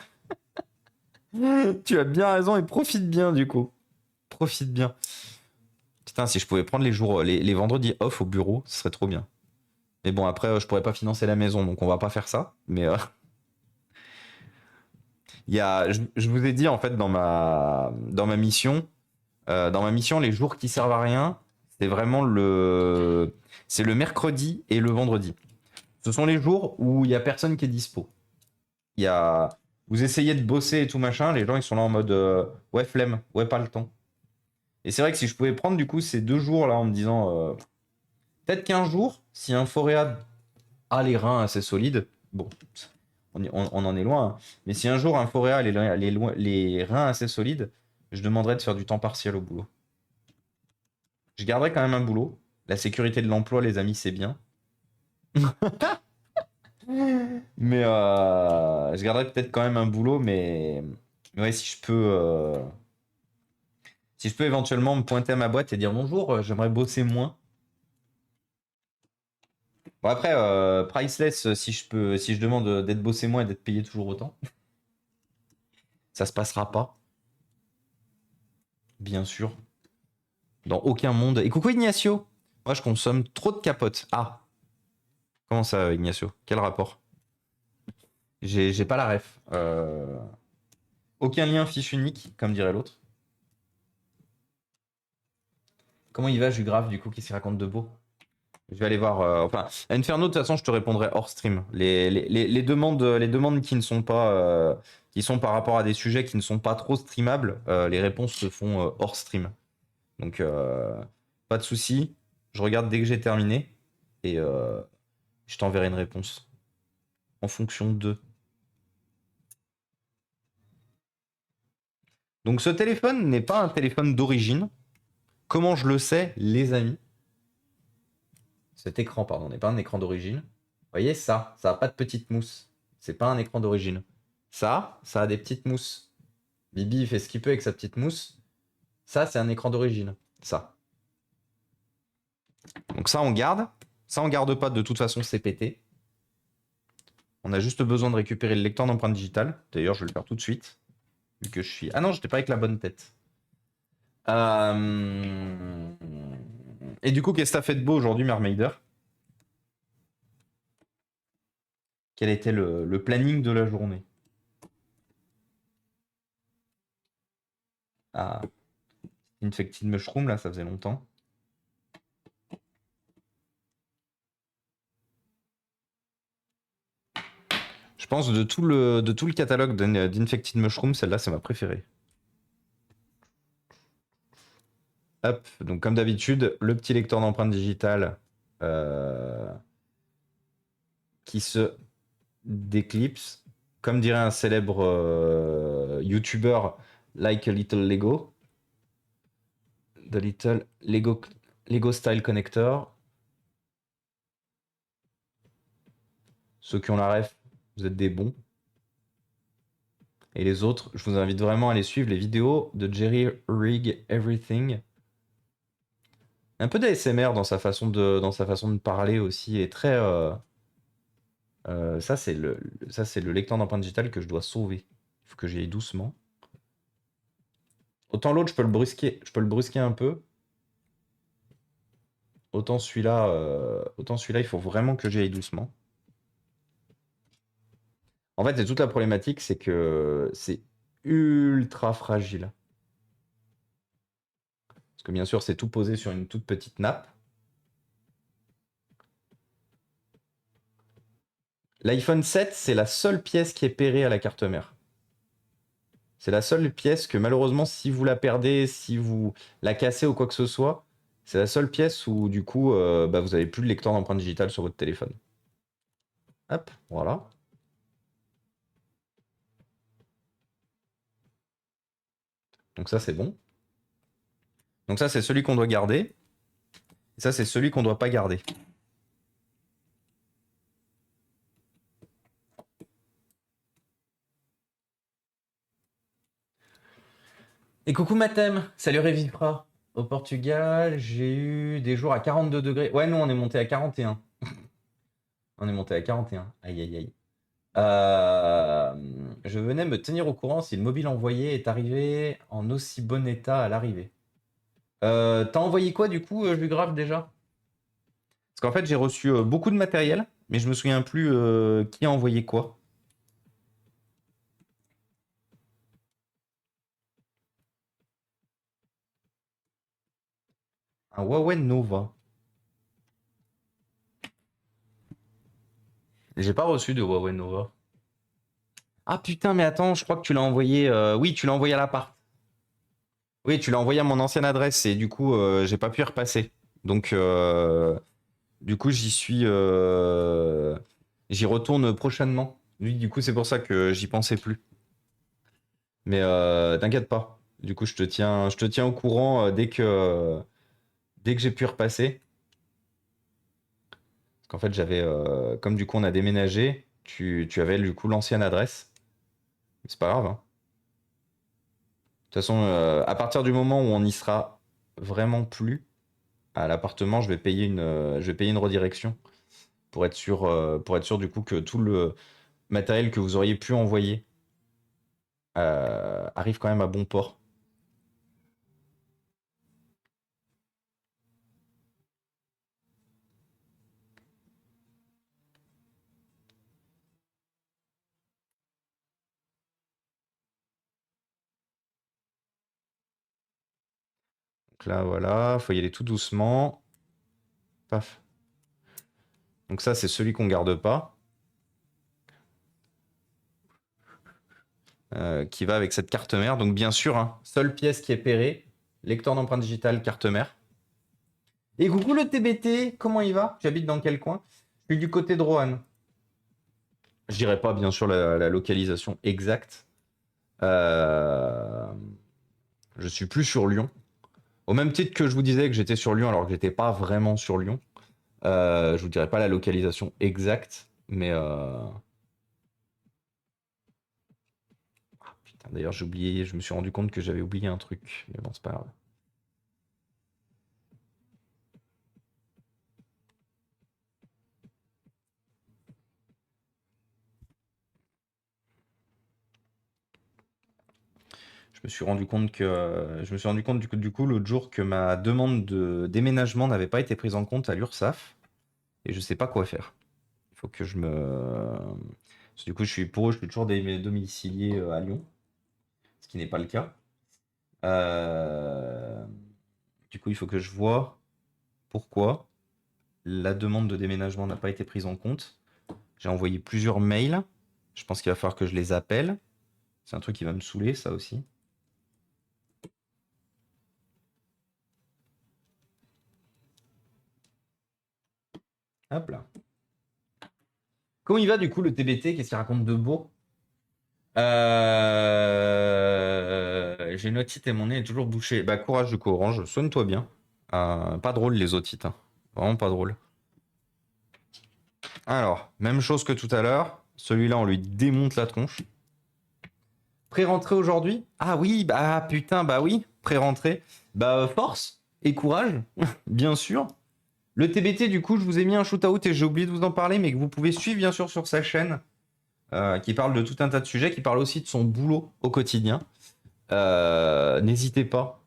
S1: Tu as bien raison et profite bien du coup. Profite bien. Putain, si je pouvais prendre les jours, les vendredis off au bureau, ce serait trop bien. Mais bon, après, je pourrais pas financer la maison, donc on va pas faire ça. Mais je vous ai dit en fait dans ma mission, les jours qui servent à rien, c'est vraiment c'est le mercredi et le vendredi. Ce sont les jours où il y a personne qui est dispo. Il y a, vous essayez de bosser et tout machin, les gens ils sont là en mode ouais flemme, ouais pas le temps. Et c'est vrai que si je pouvais prendre du coup ces 2 jours là en me disant peut-être qu'un jour, si un Foréa a les reins assez solides, bon, on en est loin, hein, mais si un jour un Foréa a les reins assez solides, je demanderais de faire du temps partiel au boulot. Je garderai quand même un boulot. La sécurité de l'emploi, les amis, c'est bien. Mais je garderai peut-être quand même un boulot, mais ouais, si je peux éventuellement me pointer à ma boîte et dire bonjour, j'aimerais bosser moins. Bon après, priceless, si je demande d'être bossé moins et d'être payé toujours autant, ça se passera pas, bien sûr, dans aucun monde. Et coucou Ignacio, moi je consomme trop de capotes. Ah, comment ça Ignacio? Quel rapport? J'ai pas la ref. Aucun lien fiche unique, comme dirait l'autre. Comment il va Jugrave du coup, qui se raconte de beau? Je vais aller voir. Enfin, Inferno, de toute façon, je te répondrai hors stream. Les demandes qui sont par rapport à des sujets qui ne sont pas trop streamables, les réponses se font hors stream. Donc, pas de souci. Je regarde dès que j'ai terminé et je t'enverrai une réponse en fonction de. Donc, ce téléphone n'est pas un téléphone d'origine. Comment je le sais, les amis? Cet écran, pardon, n'est pas un écran d'origine. Vous voyez ça a pas de petite mousse. C'est pas un écran d'origine. Ça a des petites mousses. Bibi, il fait ce qu'il peut avec sa petite mousse. Ça, c'est un écran d'origine. Ça. Donc ça, on garde. Ça, on garde pas. De toute façon, c'est pété. On a juste besoin de récupérer le lecteur d'empreinte digitale. D'ailleurs, je vais le faire tout de suite. Vu que je suis... Ah non, j'étais pas avec la bonne tête. Et du coup, qu'est-ce que t'as fait de beau aujourd'hui, Mermaider? Quel était le planning de la journée? Ah, Infected Mushroom, là, ça faisait longtemps. pense de tout le catalogue d'Infected Mushroom, celle-là, c'est ma préférée. Hop, donc comme d'habitude, le petit lecteur d'empreintes digitales qui se déclipse. Comme dirait un célèbre YouTuber, like a little Lego. The little Lego style connector. Ceux qui ont la ref, vous êtes des bons. Et les autres, je vous invite vraiment à aller suivre les vidéos de Jerry Rig Everything. Un peu d'ASMR dans sa façon de parler aussi, et très. Ça, c'est le lecteur d'empreintes digitales que je dois sauver. Il faut que j'y aille doucement. Autant l'autre, je peux le brusquer un peu. Autant celui-là, il faut vraiment que j'y aille doucement. En fait, c'est toute la problématique, c'est que c'est ultra fragile. Parce que bien sûr, c'est tout posé sur une toute petite nappe. L'iPhone 7, c'est la seule pièce qui est pairée à la carte mère. C'est la seule pièce que malheureusement, si vous la perdez, si vous la cassez ou quoi que ce soit, c'est la seule pièce où du coup, bah, vous n'avez plus de lecteur d'empreinte digitale sur votre téléphone. Hop, voilà. Donc ça, c'est bon. Donc ça, c'est celui qu'on doit garder. Et ça, c'est celui qu'on ne doit pas garder. Et coucou Mathem, salut Révifra. Au Portugal, j'ai eu des jours à 42 degrés. Ouais, non, on est monté à 41. On est monté à 41. Aïe, aïe, aïe. Je venais me tenir au courant si le mobile envoyé est arrivé en aussi bon état à l'arrivée. T'as envoyé quoi du coup, Jugrave, déjà? Parce qu'en fait, j'ai reçu beaucoup de matériel, mais je me souviens plus qui a envoyé quoi. Un Huawei Nova. J'ai pas reçu de Huawei Nova. Ah putain, mais attends, je crois que tu l'as envoyé. Oui, tu l'as envoyé à l'appart. Oui, tu l'as envoyé à mon ancienne adresse et du coup, j'ai pas pu y repasser. Donc, du coup, j'y retourne prochainement. Oui, du coup, c'est pour ça que j'y pensais plus. Mais t'inquiète pas. Du coup, je te tiens au courant dès que j'ai pu y repasser. Parce qu'en fait, comme du coup, on a déménagé, tu avais du coup l'ancienne adresse. Mais c'est pas grave, hein. De toute façon, à partir du moment où on y sera vraiment plus à l'appartement, je vais payer une redirection pour être sûr du coup que tout le matériel que vous auriez pu envoyer arrive quand même à bon port. Donc là, voilà, faut y aller tout doucement. Paf. Donc ça, c'est celui qu'on garde pas, qui va avec cette carte mère. Donc bien sûr, hein, seule pièce qui est pairée, lecteur d'empreinte digitale, carte mère. Et coucou le TBT, comment il va? J'habite dans quel coin? Je suis du côté de Roanne. Je dirais pas bien sûr la localisation exacte. Euh, je suis plus sur Lyon. Au même titre que je vous disais que j'étais sur Lyon alors que j'étais pas vraiment sur Lyon. Je vous dirai pas la localisation exacte, mais putain, d'ailleurs j'ai oublié, je me suis rendu compte que j'avais oublié un truc, mais bon c'est pas grave. Je me suis rendu compte du coup l'autre jour que ma demande de déménagement n'avait pas été prise en compte à l'URSSAF et je sais pas quoi faire. Il faut que je me Parce que du coup je suis toujours domicilié à Lyon, ce qui n'est pas le cas. Euh, Du coup, il faut que je vois pourquoi la demande de déménagement n'a pas été prise en compte. J'ai envoyé plusieurs mails. Je pense qu'il va falloir que je les appelle. C'est un truc qui va me saouler, ça aussi. Hop là. Comment il va du coup le TBT? Qu'est-ce qu'il raconte de beau? J'ai une otite et mon nez est toujours bouché. Bah courage du coup Orange, soigne-toi bien. Pas drôle les otites, hein. Vraiment pas drôle. Alors, même chose que tout à l'heure. Celui-là, on lui démonte la tronche. Pré-rentrée aujourd'hui? Ah oui, bah putain, bah oui, pré-rentrée. Bah force et courage, bien sûr. Le TBT, du coup, je vous ai mis un shootout et j'ai oublié de vous en parler, mais que vous pouvez suivre bien sûr sur sa chaîne, qui parle de tout un tas de sujets, qui parle aussi de son boulot au quotidien. N'hésitez pas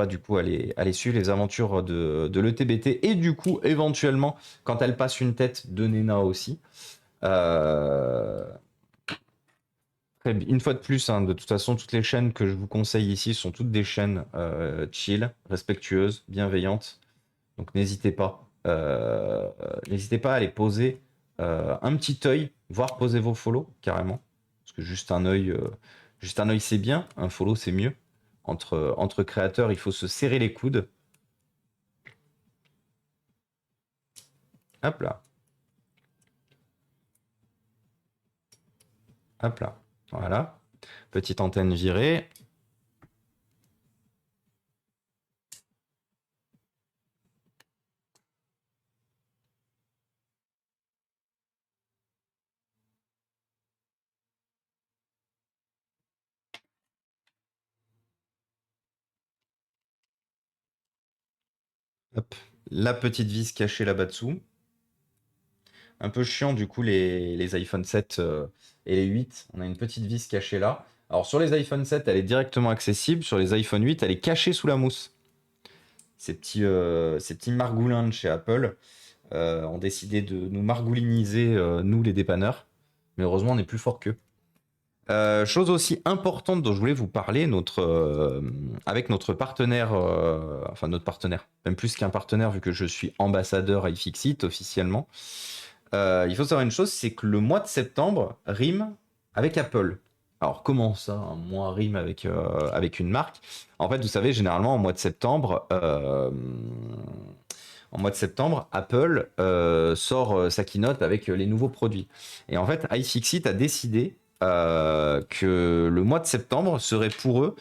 S1: du coup à aller suivre les aventures de l'ETBT et du coup, éventuellement, quand elle passe une tête de Nena aussi. Euh, Une fois de plus, hein, de toute façon, toutes les chaînes que je vous conseille ici sont toutes des chaînes chill, respectueuses, bienveillantes. Donc n'hésitez pas à aller poser un petit œil, voire poser vos follow carrément. Parce que juste un œil c'est bien, un follow c'est mieux. Entre créateurs, il faut se serrer les coudes. Hop là, hop là. Voilà. Petite antenne virée. Hop. La petite vis cachée là-bas dessous. Un peu chiant du coup les iPhone 7 et les 8. On a une petite vis cachée là. Alors sur les iPhone 7, elle est directement accessible. Sur les iPhone 8, elle est cachée sous la mousse. Ces petits margoulins de chez Apple ont décidé de nous margouliniser, nous les dépanneurs. Mais heureusement, on est plus fort qu'eux. Chose aussi importante dont je voulais vous parler, avec notre partenaire, enfin notre partenaire, même plus qu'un partenaire vu que je suis ambassadeur iFixit officiellement. Il faut savoir une chose, c'est que le mois de septembre rime avec Apple. Alors comment ça, un mois rime avec une marque? En fait, vous savez, généralement, en mois de septembre, Apple sort sa keynote avec les nouveaux produits. Et en fait, iFixit a décidé que le mois de septembre serait pour eux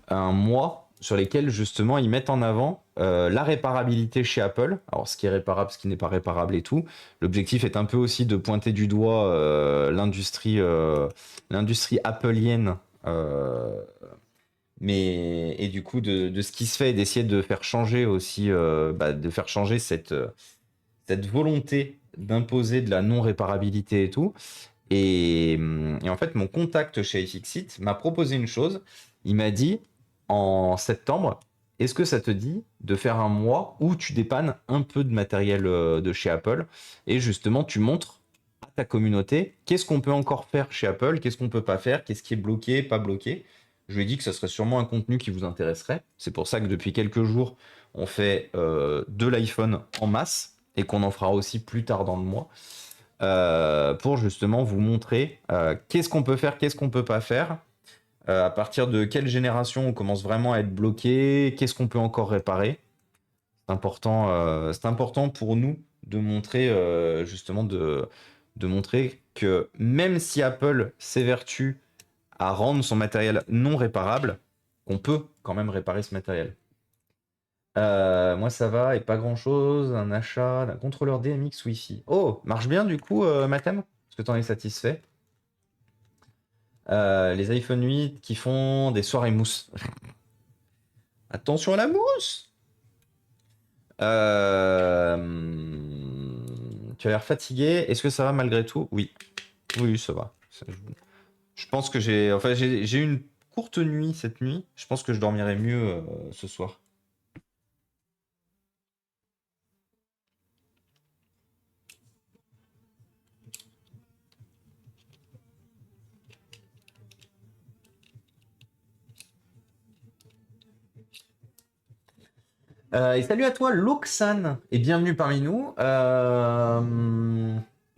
S1: un mois sur lesquels justement ils mettent en avant la réparabilité chez Apple. Alors ce qui est réparable, ce qui n'est pas réparable et tout. L'objectif est un peu aussi de pointer du doigt l'industrie appleienne. Mais et du coup de ce qui se fait et d'essayer de faire changer aussi de faire changer cette volonté d'imposer de la non réparabilité et tout. Et en fait, mon contact chez iFixit m'a proposé une chose. Il m'a dit en septembre, est-ce que ça te dit de faire un mois où tu dépannes un peu de matériel de chez Apple et justement tu montres à ta communauté qu'est-ce qu'on peut encore faire chez Apple, qu'est-ce qu'on peut pas faire, qu'est-ce qui est bloqué, pas bloqué. Je lui ai dit que ça serait sûrement un contenu qui vous intéresserait. C'est pour ça que depuis quelques jours, on fait de l'iPhone en masse et qu'on en fera aussi plus tard dans le mois pour justement vous montrer qu'est-ce qu'on peut faire, qu'est-ce qu'on peut pas faire, à partir de quelle génération on commence vraiment à être bloqué, qu'est-ce qu'on peut encore réparer. C'est important pour nous de montrer justement de montrer que même si Apple s'évertue à rendre son matériel non réparable, on peut quand même réparer ce matériel. Moi ça va et pas grand chose, un achat d'un contrôleur DMX Wi-Fi. Oh, marche bien du coup Mathem? Est-ce que t'en es satisfait? Les iPhone 8 qui font des soirées mousse. Attention à la mousse! Tu as l'air fatigué. Est-ce que ça va malgré tout? Oui. Oui, ça va. Je pense que j'ai eu une courte nuit cette nuit. Je pense que je dormirai mieux ce soir. Et salut à toi, Loxane, et bienvenue parmi nous.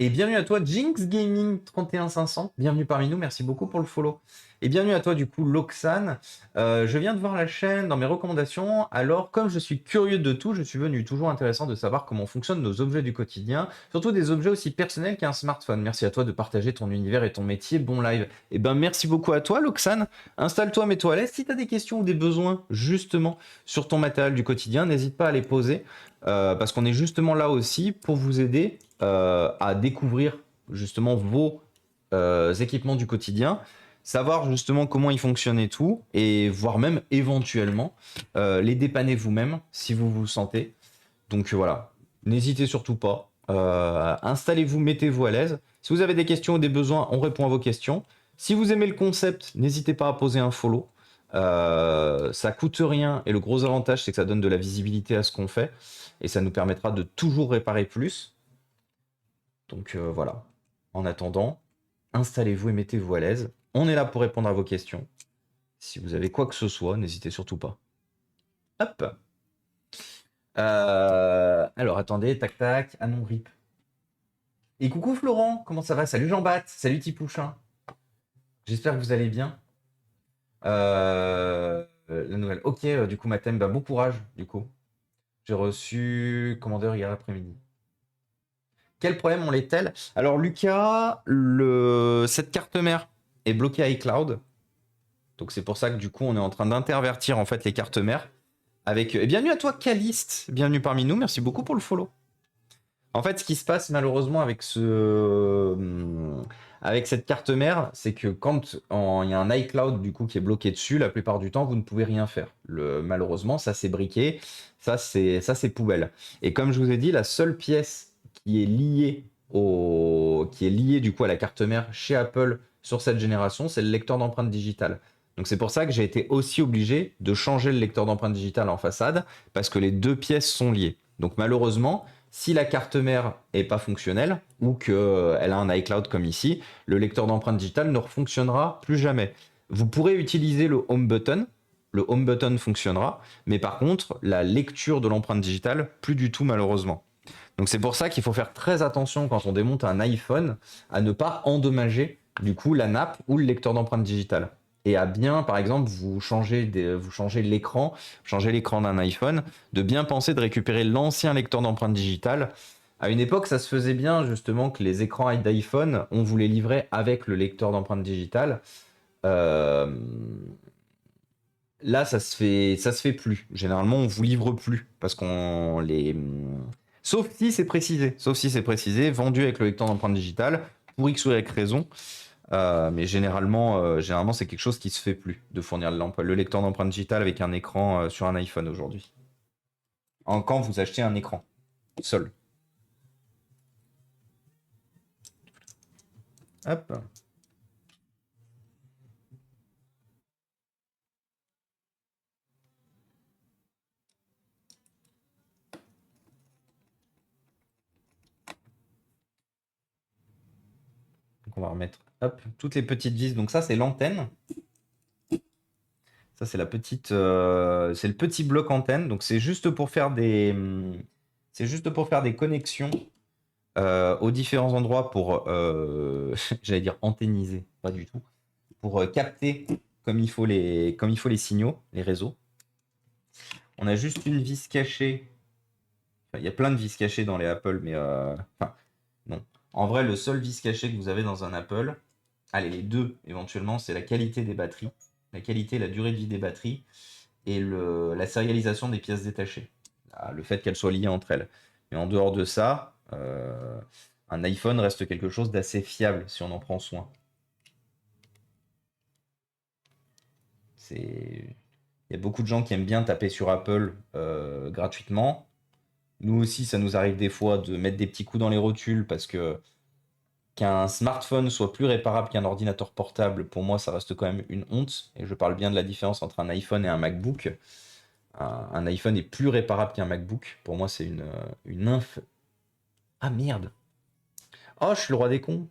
S1: Et bienvenue à toi, Jinx Gaming 31500. Bienvenue parmi nous, merci beaucoup pour le follow. Et bienvenue à toi, du coup, Loxane. Je viens de voir la chaîne dans mes recommandations. Alors, comme je suis curieux de tout, je suis venu toujours intéressant de savoir comment fonctionnent nos objets du quotidien, surtout des objets aussi personnels qu'un smartphone. Merci à toi de partager ton univers et ton métier. Bon live. Et ben, merci beaucoup à toi, Loxane. Installe-toi, mets-toi à l'aise. Si tu as des questions ou des besoins, justement, sur ton matériel du quotidien, n'hésite pas à les poser. Parce qu'on est justement là aussi pour vous aider à découvrir justement vos équipements du quotidien, savoir justement comment ils fonctionnent et tout, et voire même éventuellement les dépanner vous-même si vous vous sentez. Donc voilà, n'hésitez surtout pas. Installez-vous, mettez-vous à l'aise. Si vous avez des questions ou des besoins, on répond à vos questions. Si vous aimez le concept, n'hésitez pas à poser un follow. Ça coûte rien et le gros avantage c'est que ça donne de la visibilité à ce qu'on fait et ça nous permettra de toujours réparer plus. Donc voilà. En attendant, installez-vous et mettez-vous à l'aise. On est là pour répondre à vos questions. Si vous avez quoi que ce soit, n'hésitez surtout pas. Hop. Alors attendez, tac tac. Ah non, rip. Et coucou Florent, comment ça va? Salut Jean-Baptiste, salut Tipouchin. J'espère que vous allez bien. La nouvelle. Ok, du coup, Mathème, bah, bon courage, du coup. J'ai reçu commandeur hier après-midi. Quel problème on les-t-elle? Alors Lucas, cette carte mère est bloquée à iCloud. Donc c'est pour ça que du coup on est en train d'intervertir en fait les cartes mères. Avec... Et bienvenue à toi Caliste, bienvenue parmi nous, merci beaucoup pour le follow. En fait ce qui se passe malheureusement avec avec cette carte mère, c'est que quand il y a un iCloud du coup qui est bloqué dessus, la plupart du temps vous ne pouvez rien faire. Malheureusement ça c'est briqué, ça c'est poubelle. Et comme je vous ai dit, la seule pièce qui est liée du coup à la carte mère chez Apple sur cette génération, c'est le lecteur d'empreintes digitales. Donc c'est pour ça que j'ai été aussi obligé de changer le lecteur d'empreintes digitales en façade, parce que les deux pièces sont liées. Donc malheureusement, si la carte mère est pas fonctionnelle, ou qu'elle a un iCloud comme ici, le lecteur d'empreintes digitales ne fonctionnera plus jamais. Vous pourrez utiliser le Home Button, le Home Button fonctionnera, mais par contre, la lecture de l'empreinte digitale, plus du tout malheureusement. Donc c'est pour ça qu'il faut faire très attention quand on démonte un iPhone à ne pas endommager du coup la nappe ou le lecteur d'empreinte digitale. Et à bien, par exemple, vous changez l'écran d'un iPhone, de bien penser de récupérer l'ancien lecteur d'empreinte digitale. À une époque, ça se faisait bien justement que les écrans d'iPhone, on vous les livrait avec le lecteur d'empreinte digitale. Euh, Là, ça se fait plus. Généralement, on vous livre plus parce qu'on les. Sauf si c'est précisé. Sauf si c'est précisé, vendu avec le lecteur d'empreinte digitale pour X ou Y raison. Mais généralement, c'est quelque chose qui se fait plus de fournir le lecteur d'empreinte digitale avec un écran sur un iPhone aujourd'hui. Quand vous achetez un écran seul. Hop. Donc on va remettre toutes les petites vis. Donc ça, c'est l'antenne. Ça, c'est c'est le petit bloc antenne. Donc c'est juste pour faire c'est juste pour faire des connexions aux différents endroits pour, j'allais dire antenniser, pas du tout, pour capter comme il faut les signaux, les réseaux. On a juste une vis cachée. Enfin, il y a plein de vis cachées dans les Apple, mais enfin, non. En vrai, le seul vis caché que vous avez dans un Apple, allez, les deux éventuellement, c'est la qualité des batteries, la qualité et la durée de vie des batteries et la sérialisation des pièces détachées. Le fait qu'elles soient liées entre elles. Mais en dehors de ça, un iPhone reste quelque chose d'assez fiable si on en prend soin. Il y a beaucoup de gens qui aiment bien taper sur Apple gratuitement. Nous aussi, ça nous arrive des fois de mettre des petits coups dans les rotules parce que qu'un smartphone soit plus réparable qu'un ordinateur portable, pour moi, ça reste quand même une honte. Et je parle bien de la différence entre un iPhone et un MacBook. Un iPhone est plus réparable qu'un MacBook. Pour moi, c'est une inf. Ah merde! Oh, je suis le roi des cons!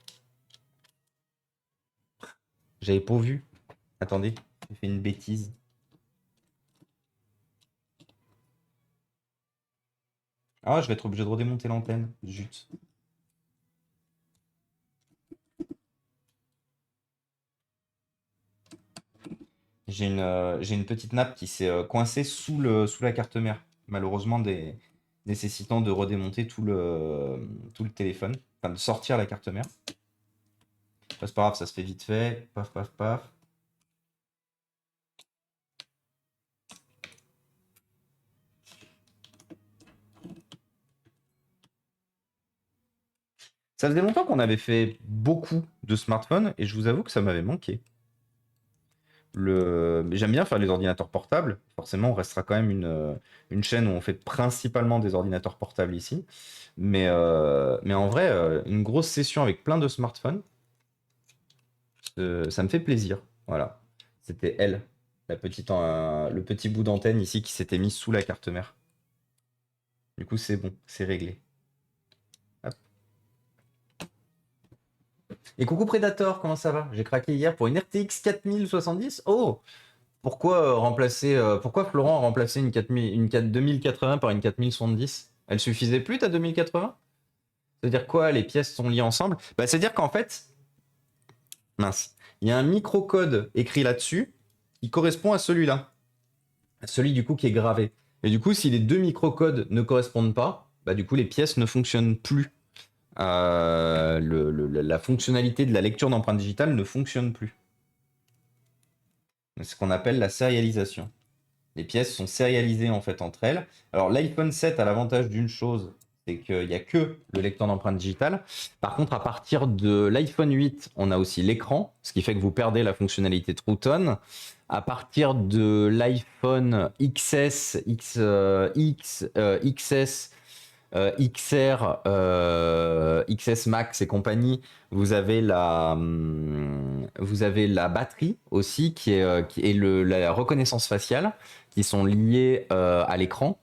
S1: J'avais pas vu. Attendez, j'ai fait une bêtise. Ah, je vais être obligé de redémonter l'antenne. Zut. j'ai une petite nappe qui s'est coincée sous la carte mère, malheureusement nécessitant de redémonter tout le téléphone, enfin de sortir la carte mère. C'est pas grave, ça se fait vite fait. Paf, paf, paf. Ça faisait longtemps qu'on avait fait beaucoup de smartphones et je vous avoue que ça m'avait manqué. J'aime bien faire les ordinateurs portables. Forcément, on restera quand même une chaîne où on fait principalement des ordinateurs portables ici. Mais en vrai, une grosse session avec plein de smartphones, ça me fait plaisir. Voilà. C'était elle, le petit bout d'antenne ici qui s'était mis sous la carte mère. Du coup, c'est bon, c'est réglé. Hop. Et coucou Predator, comment ça va? J'ai craqué hier pour une RTX 4070. Oh! Pourquoi Florent a remplacé une 2080 par une 4070? Elle suffisait plus ta 2080? C'est-à-dire quoi? Les pièces sont liées ensemble? Bah, c'est-à-dire qu'en fait, mince, il y a un microcode écrit là-dessus qui correspond à celui-là, à celui du coup qui est gravé. Et du coup, si les deux microcodes ne correspondent pas, bah du coup les pièces ne fonctionnent plus. La fonctionnalité de la lecture d'empreintes digitales ne fonctionne plus. C'est ce qu'on appelle la sérialisation. Les pièces sont sérialisées en fait entre elles. Alors l'iPhone 7 a l'avantage d'une chose, c'est qu'il n'y a que le lecteur d'empreintes digitales. Par contre, à partir de l'iPhone 8, on a aussi l'écran, ce qui fait que vous perdez la fonctionnalité True Tone. À partir de l'iPhone XS, XS, XR, XS Max et compagnie, vous avez la batterie aussi qui est la reconnaissance faciale qui sont liées à l'écran.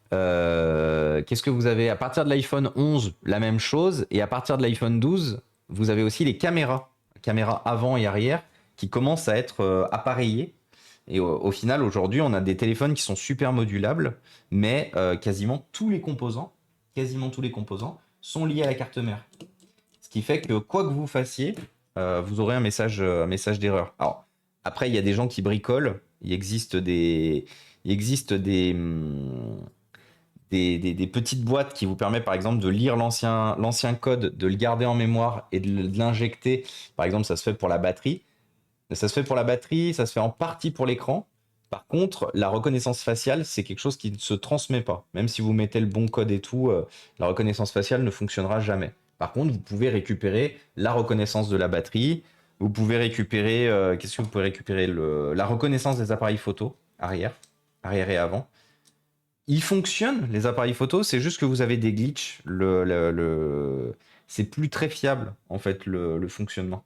S1: Qu'est-ce que vous avez? À partir de l'iPhone 11, la même chose. Et à partir de l'iPhone 12, vous avez aussi les caméras avant et arrière, qui commencent à être appareillées. Et au final, aujourd'hui, on a des téléphones qui sont super modulables, mais quasiment tous les composants sont liés à la carte mère. Ce qui fait que quoi que vous fassiez, vous aurez un message d'erreur. Alors, après, il y a des gens qui bricolent. Il existe des petites boîtes qui vous permettent par exemple de lire l'ancien code, de le garder en mémoire et de l'injecter. Par exemple, ça se fait pour la batterie. Ça se fait pour la batterie, ça se fait en partie pour l'écran. Par contre, la reconnaissance faciale, c'est quelque chose qui ne se transmet pas. Même si vous mettez le bon code et tout, la reconnaissance faciale ne fonctionnera jamais. Par contre, vous pouvez récupérer la reconnaissance de la batterie. Vous pouvez récupérer, qu'est-ce que vous pouvez récupérer? La reconnaissance des appareils photo, arrière et avant. Ils fonctionnent, les appareils photo, c'est juste que vous avez des glitches. C'est plus très fiable, en fait, le fonctionnement.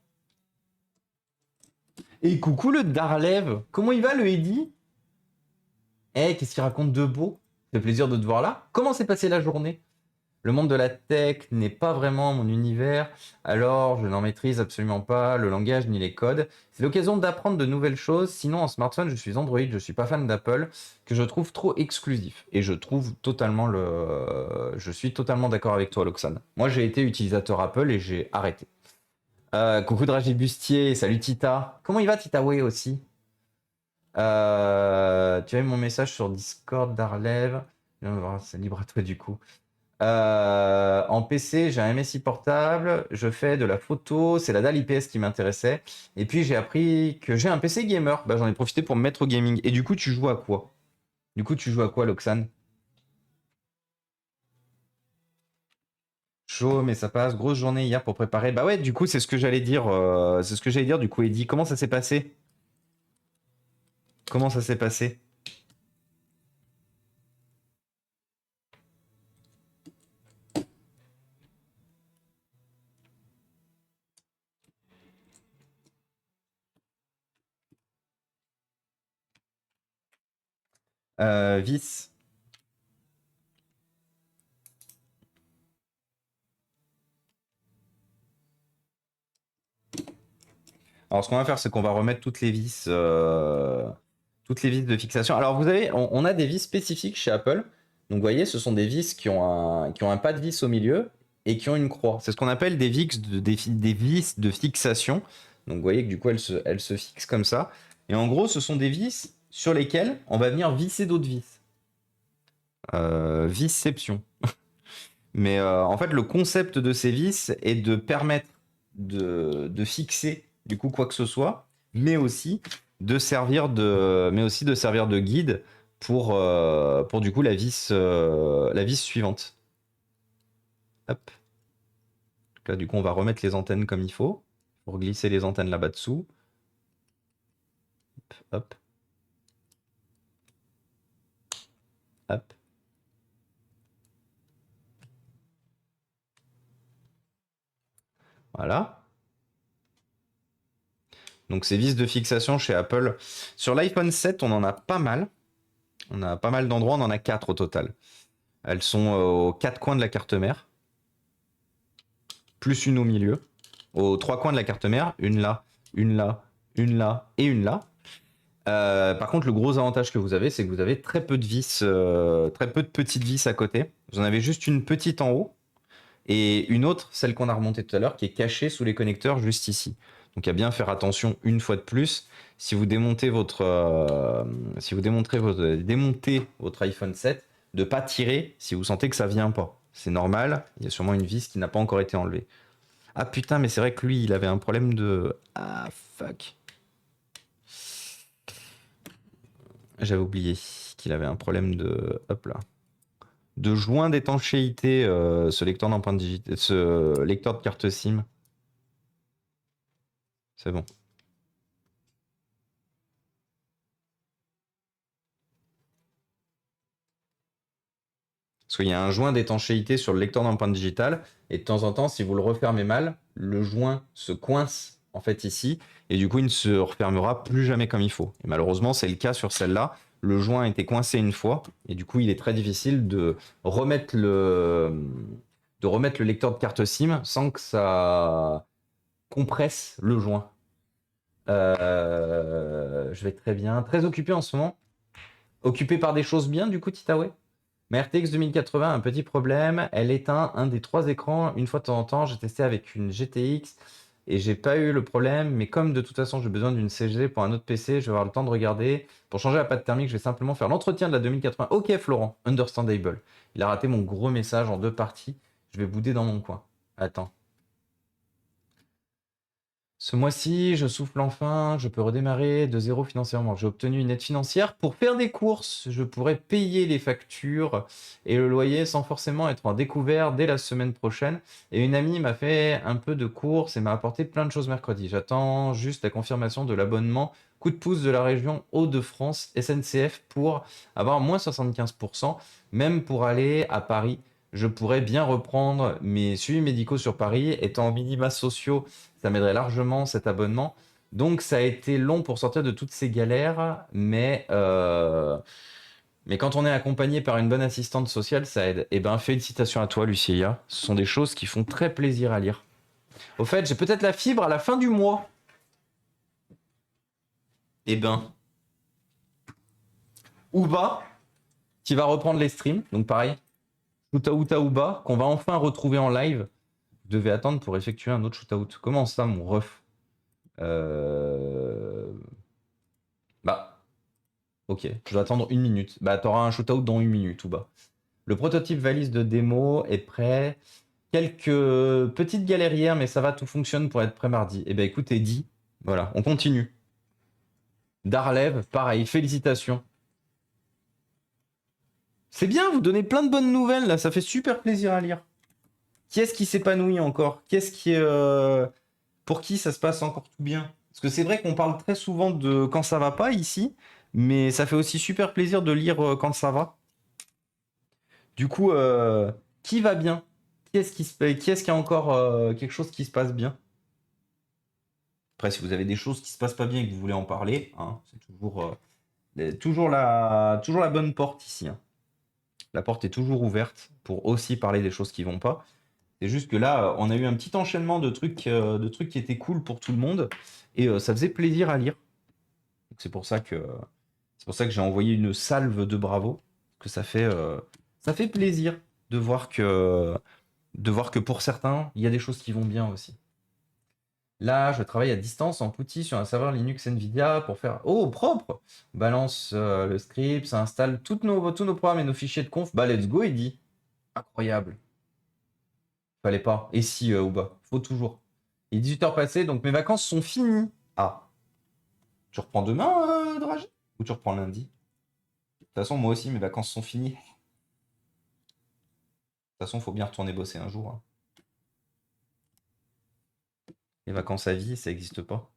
S1: Et coucou le Darlev, comment il va le Eddy? Eh, qu'est-ce qu'il raconte de beau? Ça fait plaisir de te voir là. Comment s'est passée la journée? Le monde de la tech n'est pas vraiment mon univers, alors je n'en maîtrise absolument pas le langage ni les codes. C'est l'occasion d'apprendre de nouvelles choses, sinon en smartphone je suis Android, je suis pas fan d'Apple, que je trouve trop exclusif. Et je suis totalement d'accord avec toi Loxane. Moi j'ai été utilisateur Apple et j'ai arrêté. Coucou Dragé Bustier, salut Tita. Comment il va Titaoué aussi? Tu as eu mon message sur Discord d'Arlev. C'est libre à toi du coup. En PC, j'ai un MSI portable, je fais de la photo, c'est la dalle IPS qui m'intéressait. Et puis j'ai appris que j'ai un PC gamer. Bah, j'en ai profité pour me mettre au gaming. Et du coup, tu joues à quoi? Loxane? Chaud, mais ça passe. Grosse journée hier pour préparer. Bah ouais, du coup, c'est ce que j'allais dire. C'est ce que j'allais dire. Du coup, Eddy, comment ça s'est passé? Comment ça s'est passé? Vice. Alors, ce qu'on va faire, c'est qu'on va remettre toutes les vis de fixation. Alors, vous avez, on a des vis spécifiques chez Apple. Donc, vous voyez, ce sont des vis qui ont un pas de vis au milieu et qui ont une croix. C'est ce qu'on appelle des vis de fixation. Donc, vous voyez que du coup, elles se fixent comme ça. Et en gros, ce sont des vis sur lesquelles on va venir visser d'autres vis. Visception. Mais en fait, le concept de ces vis est de permettre de fixer du coup quoi que ce soit, mais aussi de servir de guide pour du coup la vis suivante. Hop. Donc là, du coup, on va remettre les antennes comme il faut pour glisser les antennes là-bas dessous. Hop. Hop. Voilà. Donc ces vis de fixation chez Apple. Sur l'iPhone 7, on en a pas mal. On a pas mal d'endroits, on en a 4 au total. Elles sont aux 4 coins de la carte mère. Plus une au milieu. Aux 3 coins de la carte mère. Une là, une là, une là et une là. Par contre, le gros avantage que vous avez, c'est que vous avez très peu de vis, très peu de petites vis à côté. Vous en avez juste une petite en haut et une autre, celle qu'on a remontée tout à l'heure, qui est cachée sous les connecteurs juste ici. Donc à bien faire attention une fois de plus. Si vous démontez démontez votre iPhone 7, de pas tirer si vous sentez que ça vient pas. C'est normal. Il y a sûrement une vis qui n'a pas encore été enlevée. Ah putain, mais c'est vrai que lui, il avait un problème de. Ah fuck. J'avais oublié qu'il avait un problème de. Hop là. De joint d'étanchéité, ce lecteur d'empreintes digitales, ce lecteur de carte SIM. C'est bon. Parce qu'il y a un joint d'étanchéité sur le lecteur d'empreintes digitales, et de temps en temps, si vous le refermez mal, le joint se coince en fait ici, et du coup, il ne se refermera plus jamais comme il faut. Et malheureusement, c'est le cas sur celle-là. Le joint a été coincé une fois, et du coup, il est très difficile de remettre le lecteur de carte SIM sans que ça compresse le joint. Je vais très bien. Très occupé en ce moment. Occupé par des choses bien, du coup, Titaoué. Ma RTX 2080 a un petit problème. Elle éteint un des 3 écrans une fois de temps en temps. J'ai testé avec une GTX et j'ai pas eu le problème. Mais comme de toute façon, j'ai besoin d'une CG pour un autre PC, je vais avoir le temps de regarder. Pour changer la pâte thermique, je vais simplement faire l'entretien de la 2080. Ok, Florent, understandable. Il a raté mon gros message en 2 parties. Je vais bouder dans mon coin. Attends. Ce mois-ci, je souffle enfin, je peux redémarrer de zéro financièrement. J'ai obtenu une aide financière pour faire des courses. Je pourrais payer les factures et le loyer sans forcément être en découvert dès la semaine prochaine. Et une amie m'a fait un peu de courses et m'a apporté plein de choses mercredi. J'attends juste la confirmation de l'abonnement coup de pouce de la région Hauts-de-France SNCF pour avoir moins 75%. Même pour aller à Paris, je pourrais bien reprendre mes suivis médicaux sur Paris. Étant minima sociaux, ça m'aiderait largement cet abonnement. Donc ça a été long pour sortir de toutes ces galères, mais quand on est accompagné par une bonne assistante sociale, ça aide. Eh ben, félicitations à toi, Lucilia. Ce sont des choses qui font très plaisir à lire. Au fait, j'ai peut-être la fibre à la fin du mois. Eh ben, Ouba, qui va reprendre les streams. Donc pareil, Shootout Ouba, qu'on va enfin retrouver en live. Vous devez attendre pour effectuer un autre shootout. Comment ça, mon ref Bah, ok, je dois attendre 1 minute. Bah, t'auras un shootout dans 1 minute, ou bas. Le prototype valise de démo est prêt. Quelques petites galères hier, mais ça va, tout fonctionne pour être prêt mardi. Eh ben écoute, Eddy, voilà, on continue. Darlev, pareil, félicitations. C'est bien, vous donnez plein de bonnes nouvelles, là, ça fait super plaisir à lire. Qui est-ce qui s'épanouit encore? Qui est-ce qui pour qui ça se passe encore tout bien? Parce que c'est vrai qu'on parle très souvent de quand ça va pas ici, mais ça fait aussi super plaisir de lire quand ça va. Du coup, qui va bien? Qui est-ce qui a encore quelque chose qui se passe bien? Après, si vous avez des choses qui se passent pas bien et que vous voulez en parler, hein, c'est toujours la bonne porte ici, hein. La porte est toujours ouverte pour aussi parler des choses qui vont pas. C'est juste que là, on a eu un petit enchaînement de trucs qui étaient cool pour tout le monde et ça faisait plaisir à lire. Donc c'est pour ça que j'ai envoyé une salve de bravo, que ça fait plaisir de voir que pour certains, il y a des choses qui vont bien aussi. Là, je travaille à distance en PuTTY sur un serveur Linux NVIDIA pour faire... Oh, propre! Balance le script, ça installe tous nos programmes et nos fichiers de conf. Bah, let's go, il dit. Incroyable. Fallait pas. Et si, ou bas. Faut toujours. Il est 18h passées, donc mes vacances sont finies. Ah. Tu reprends demain, Dragé? Ou tu reprends lundi? De toute façon, moi aussi, mes vacances sont finies. De toute façon, faut bien retourner bosser un jour, hein. Les vacances à vie, ça n'existe pas.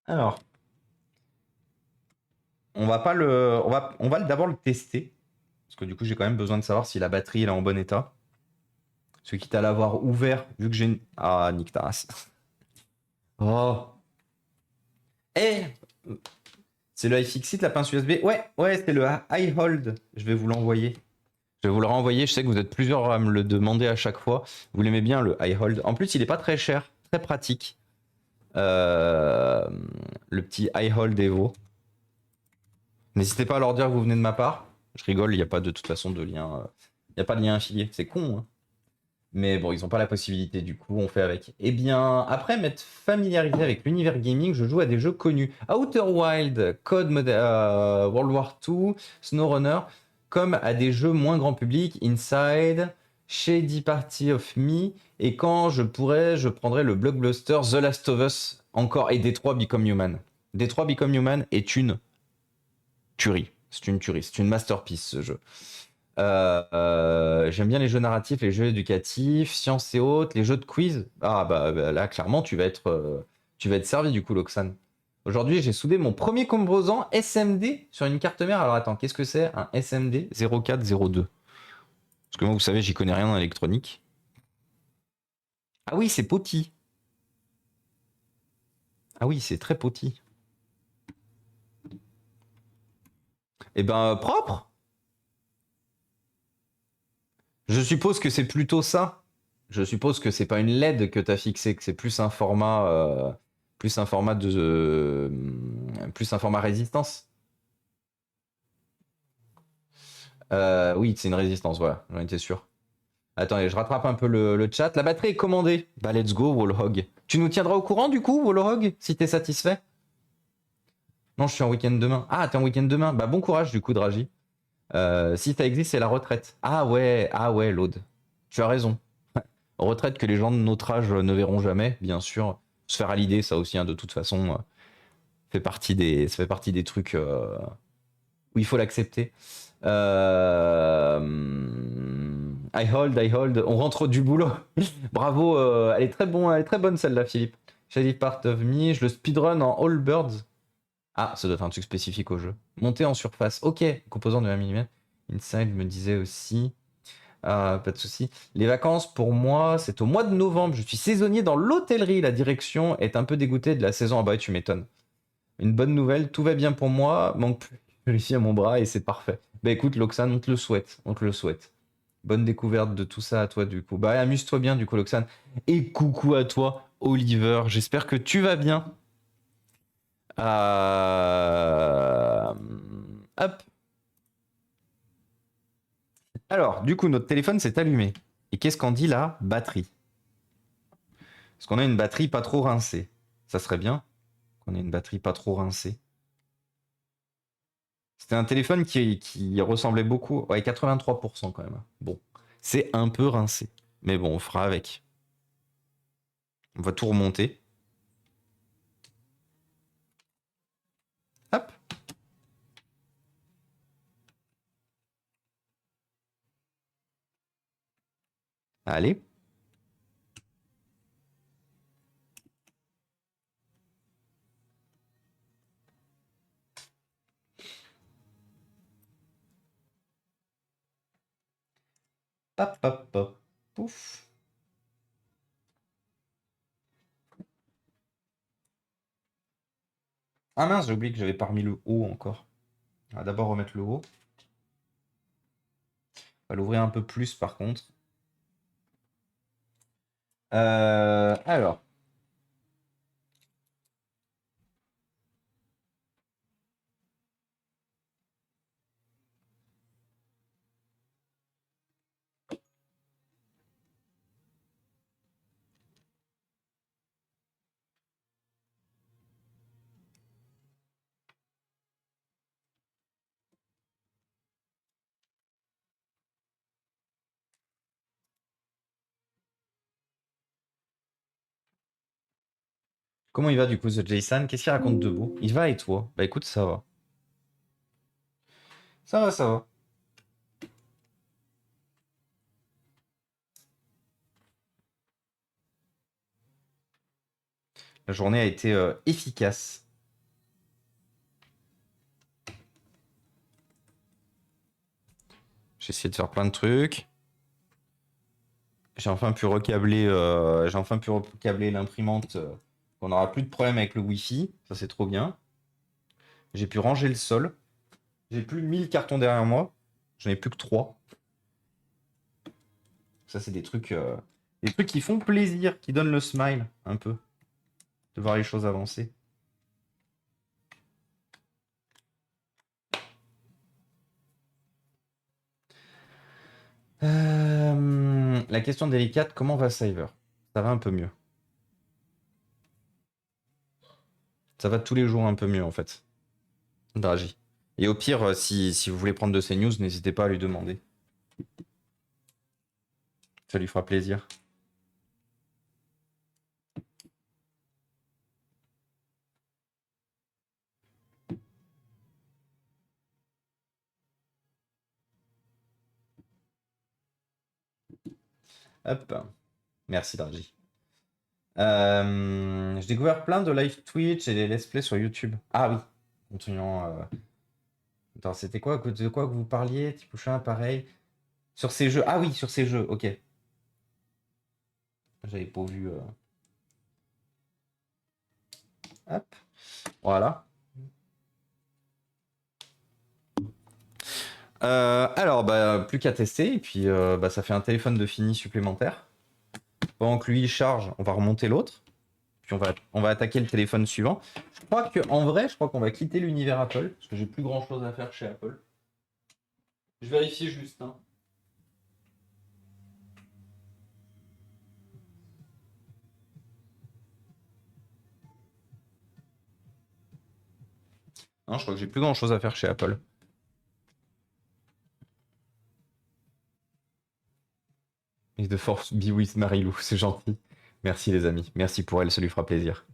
S1: Alors, on va pas le, on va d'abord le tester. Parce que du coup, j'ai quand même besoin de savoir si la batterie elle est en bon état. Parce que quitte à l'avoir ouvert, vu que j'ai une... Ah, nique ta race. Oh. Eh, c'est le iFixit, la pince USB. Ouais, ouais, c'est le iHold. Je vais vous l'envoyer. Je vais vous le renvoyer. Je sais que vous êtes plusieurs à me le demander à chaque fois. Vous l'aimez bien, le iHold. En plus, il est pas très cher, très pratique. Le petit iHold Evo. N'hésitez pas à leur dire que vous venez de ma part. Je rigole, il n'y a pas de toute façon de lien. Il n'y a pas de lien affilié. C'est con, hein. Mais bon, ils n'ont pas la possibilité, du coup, on fait avec. Eh bien, après m'être familiarisé avec l'univers gaming, je joue à des jeux connus. Outer Wild, World War II, SnowRunner, comme à des jeux moins grand public, Inside, Shady Party of Me, et quand je pourrais, je prendrais le blockbuster The Last of Us, encore, et Detroit Become Human. Detroit Become Human est une tuerie. C'est une tuerie, c'est une masterpiece, ce jeu. J'aime bien les jeux narratifs, les jeux éducatifs, sciences et autres, les jeux de quiz. Ah bah, là, clairement, tu vas être servi du coup, Loxane. Aujourd'hui, j'ai soudé mon premier composant SMD sur une carte mère. Alors attends, qu'est-ce que c'est un SMD 0402? Parce que moi, vous savez, j'y connais rien en électronique. Ah oui, c'est POTI. Ah oui, c'est très POTI. Eh ben, propre. Je suppose que c'est plutôt ça. Je suppose que c'est pas une LED que tu as fixé, que c'est plus un format plus un format résistance. Oui, c'est une résistance, voilà, j'en étais sûr. Attendez, je rattrape un peu le chat. La batterie est commandée. Bah let's go, Wallhog. Tu nous tiendras au courant du coup, Wallhog, si t'es satisfait? Non, je suis en week-end demain. Ah, t'es en week-end demain. Bah bon courage du coup, Dragi. Si ça existe, c'est la retraite. Ah ouais, l'Aude. Tu as raison. Retraite que les gens de notre âge ne verront jamais, bien sûr. Se faire à l'idée, ça aussi, hein, de toute façon, ça fait partie des trucs où il faut l'accepter. I hold. On rentre du boulot. Bravo, elle est très bonne celle-là, Philippe. Shady Part of Me, je le speedrun en All Birds. Ah, ça doit être un truc spécifique au jeu. Monter en surface. Ok, composant de 1 mm. Inside, je me disais aussi. Ah, pas de souci. Les vacances, pour moi, c'est au mois de novembre. Je suis saisonnier dans l'hôtellerie. La direction est un peu dégoûtée de la saison. Ah bah, tu m'étonnes. Une bonne nouvelle, tout va bien pour moi. Manque plus que les filles à mon bras et c'est parfait. Bah écoute, Loxane, on te le souhaite. On te le souhaite. Bonne découverte de tout ça à toi, du coup. Bah, amuse-toi bien, du coup, Loxane. Et coucou à toi, Oliver. J'espère que tu vas bien. Hop. Alors, du coup, notre téléphone s'est allumé. Et qu'est-ce qu'en dit la batterie? Est-ce qu'on a une batterie pas trop rincée? Ça serait bien qu'on ait une batterie pas trop rincée. C'était un téléphone qui ressemblait beaucoup. Ouais, 83% quand même. Bon, c'est un peu rincé. Mais bon, on fera avec. On va tout remonter. Hop. Allez. Hop, hop, hop. Pouf. Ah mince, j'ai oublié que j'avais pas remis le haut encore. On va d'abord remettre le haut. On va l'ouvrir un peu plus par contre. Alors. Comment il va du coup, The Jason? Qu'est-ce qu'il raconte de beau? Il va et toi? Bah écoute, ça va. Ça va, ça va. La journée a été efficace. J'ai essayé de faire plein de trucs. J'ai enfin pu recabler, l'imprimante. On n'aura plus de problème avec le Wi-Fi. Ça, c'est trop bien. J'ai pu ranger le sol. J'ai plus de 1000 cartons derrière moi. J'en ai plus que 3. Ça, c'est des trucs qui font plaisir, qui donnent le smile un peu, de voir les choses avancer. La question délicate, comment va Cyber? Ça va un peu mieux. Ça va tous les jours un peu mieux en fait. Dragi. Et au pire, si vous voulez prendre de ces news, n'hésitez pas à lui demander. Ça lui fera plaisir. Hop. Merci Dragi. J'ai découvert plein de live Twitch et des let's play sur YouTube. Ah oui. Continuons. Attends, c'était quoi de quoi que vous parliez, Tipouchin, pareil. Sur ces jeux. Ah oui, sur ces jeux, ok. J'avais pas vu. Hop. Voilà. Alors, bah, plus qu'à tester. Et puis, bah, ça fait un téléphone de fini supplémentaire. Pendant que lui il charge, on va remonter l'autre. Puis on va attaquer le téléphone suivant. Je crois qu'on va quitter l'univers Apple. Parce que j'ai plus grand chose à faire chez Apple. Je vérifie juste. Hein. Non, je crois que j'ai plus grand chose à faire chez Apple. Et de force be with Marilou, c'est gentil. Merci les amis. Merci pour elle, ça lui fera plaisir.